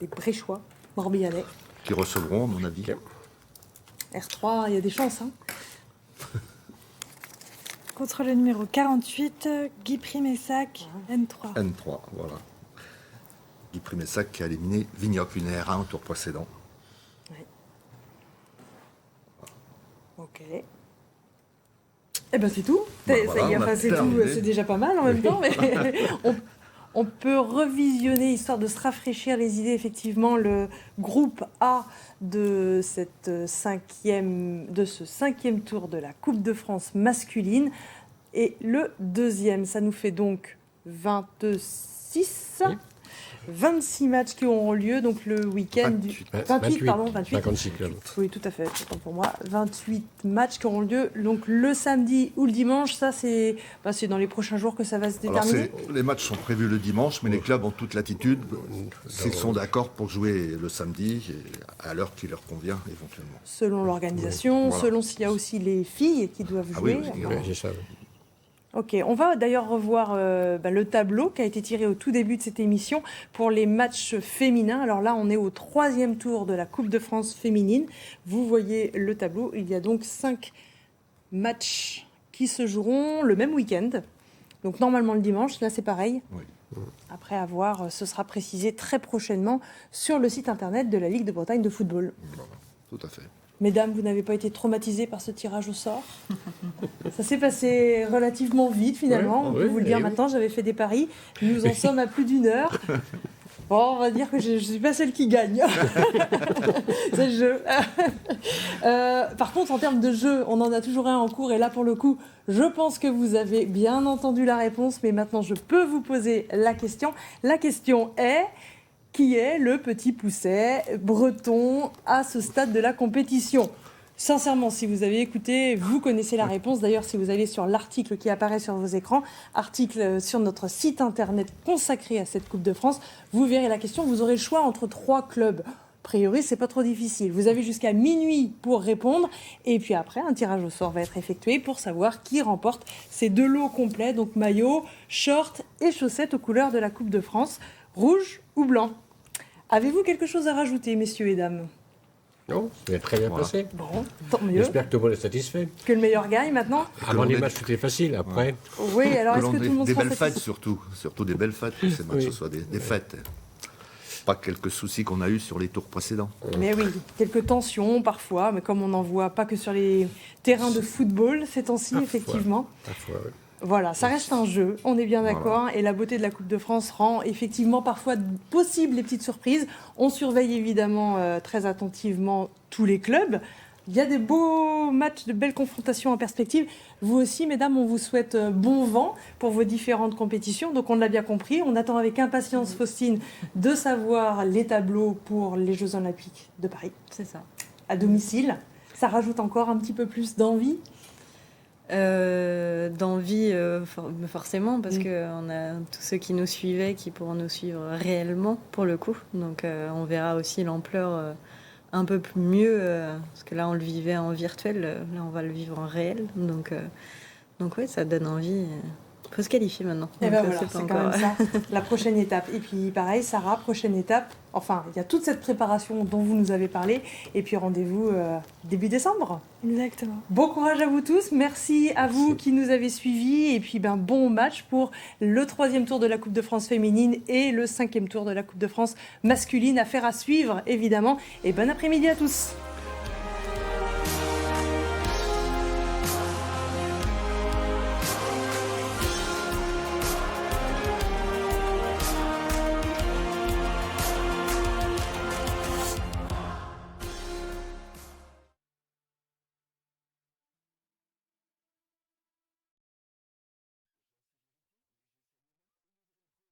Les Bréchois, Morbihanais. Qui recevront, à mon avis. Ok. R3, il y a des chances. Hein. Contre le numéro 48, Guy Primessac, N3. N3, voilà. Guy Primessac qui a éliminé Vignoc, une R1 au tour précédent. Ok. Eh ben c'est tout. Voilà, Ça y est, on a enfin, c'est terminé. tout. C'est déjà pas mal en même temps. Mais on peut revisionner, histoire de se rafraîchir les idées, effectivement, le groupe A de ce cinquième tour de la Coupe de France masculine. Et le deuxième, ça nous fait donc 26. Oui. 26 matchs qui auront lieu, donc le week-end du 28, pardon, 28. 56 clubs. Oui, tout à fait, autant pour moi. 28 matchs qui auront lieu donc le samedi ou le dimanche. Ça, c'est dans les prochains jours que ça va se Alors, déterminer. les matchs sont prévus le dimanche, mais les clubs ont toute latitude s'ils sont d'accord pour jouer le samedi à l'heure qui leur convient éventuellement. Selon l'organisation, Voilà. selon s'il y a aussi les filles qui doivent Ah oui, jouer. oui, Oui, c'est ça. Ok, on va d'ailleurs revoir le tableau qui a été tiré au tout début de cette émission pour les matchs féminins. Alors là, on est au 3e tour de la Coupe de France féminine. Vous voyez le tableau. Il y a donc 5 matchs qui se joueront le même week-end. Donc normalement le dimanche, là c'est pareil. Oui. Après avoir, ce sera précisé très prochainement sur le site internet de la Ligue de Bretagne de football. Voilà, tout à fait. Mesdames, vous n'avez pas été traumatisées par ce tirage au sort? Ça s'est passé relativement vite finalement. Oui, On peut oui, vous le dire oui. maintenant, j'avais fait des paris. Nous en sommes à plus d'1 heure. Bon, on va dire que je ne suis pas celle qui gagne. C'est le jeu. Par contre, en termes de jeu, on en a toujours un en cours. Et là, pour le coup, je pense que vous avez bien entendu la réponse. Mais maintenant, je peux vous poser la question. La question est... Qui est le petit pousset breton à ce stade de la compétition? Sincèrement, si vous avez écouté, vous connaissez la réponse. D'ailleurs, si vous allez sur l'article qui apparaît sur vos écrans, article sur notre site internet consacré à cette Coupe de France, vous verrez la question. Vous aurez le choix entre 3 clubs. A priori, c'est pas trop difficile. Vous avez jusqu'à minuit pour répondre. Et puis après, un tirage au sort va être effectué pour savoir qui remporte ces 2 lots complets. Donc maillot, short et chaussettes aux couleurs de la Coupe de France. Rouge ou blanc. Avez-vous quelque chose à rajouter, messieurs et dames? Non, c'est très bien Voilà. passé. Bon, tant mieux. J'espère que tout le monde est satisfait. Que le meilleur gagne maintenant? Avant les l'on ait- matchs, tout est facile. Après, Oui, alors est-ce l'on que tout ait le monde des sera belles satisfait? fêtes surtout des belles fêtes, que ces matchs Oui. soient des fêtes. Pas quelques soucis qu'on a eus sur les tours précédents. Mais oui, quelques tensions parfois, mais comme on n'en voit pas que sur les terrains de football ces temps-ci, Parfois. effectivement. parfois, ouais. Voilà, ça reste un jeu, on est bien d'accord, et la beauté de la Coupe de France rend effectivement parfois possible les petites surprises. On surveille évidemment très attentivement tous les clubs. Il y a des beaux matchs, de belles confrontations en perspective. Vous aussi, mesdames, on vous souhaite bon vent pour vos différentes compétitions. Donc on l'a bien compris, on attend avec impatience, Faustine, de savoir les tableaux pour les Jeux Olympiques de Paris, C'est ça. à domicile. Ça rajoute encore un petit peu plus d'envie. D'envie, forcément, parce qu'on a tous ceux qui nous suivaient qui pourront nous suivre réellement, pour le coup. Donc on verra aussi l'ampleur un peu plus mieux, parce que là on le vivait en virtuel, là on va le vivre en réel. Donc ouais, ça donne envie. Il faut se qualifier maintenant. Et Donc, ben voilà, pas c'est quand même ça, la prochaine étape. Et puis pareil, Sarah, prochaine étape. Enfin, il y a toute cette préparation dont vous nous avez parlé. Et puis rendez-vous début décembre. Exactement. Bon courage à vous tous. Merci à vous qui nous avez suivis. Et puis bon match pour le 3e tour de la Coupe de France féminine et le 5e tour de la Coupe de France masculine. Affaire à suivre, évidemment. Et bon après-midi à tous.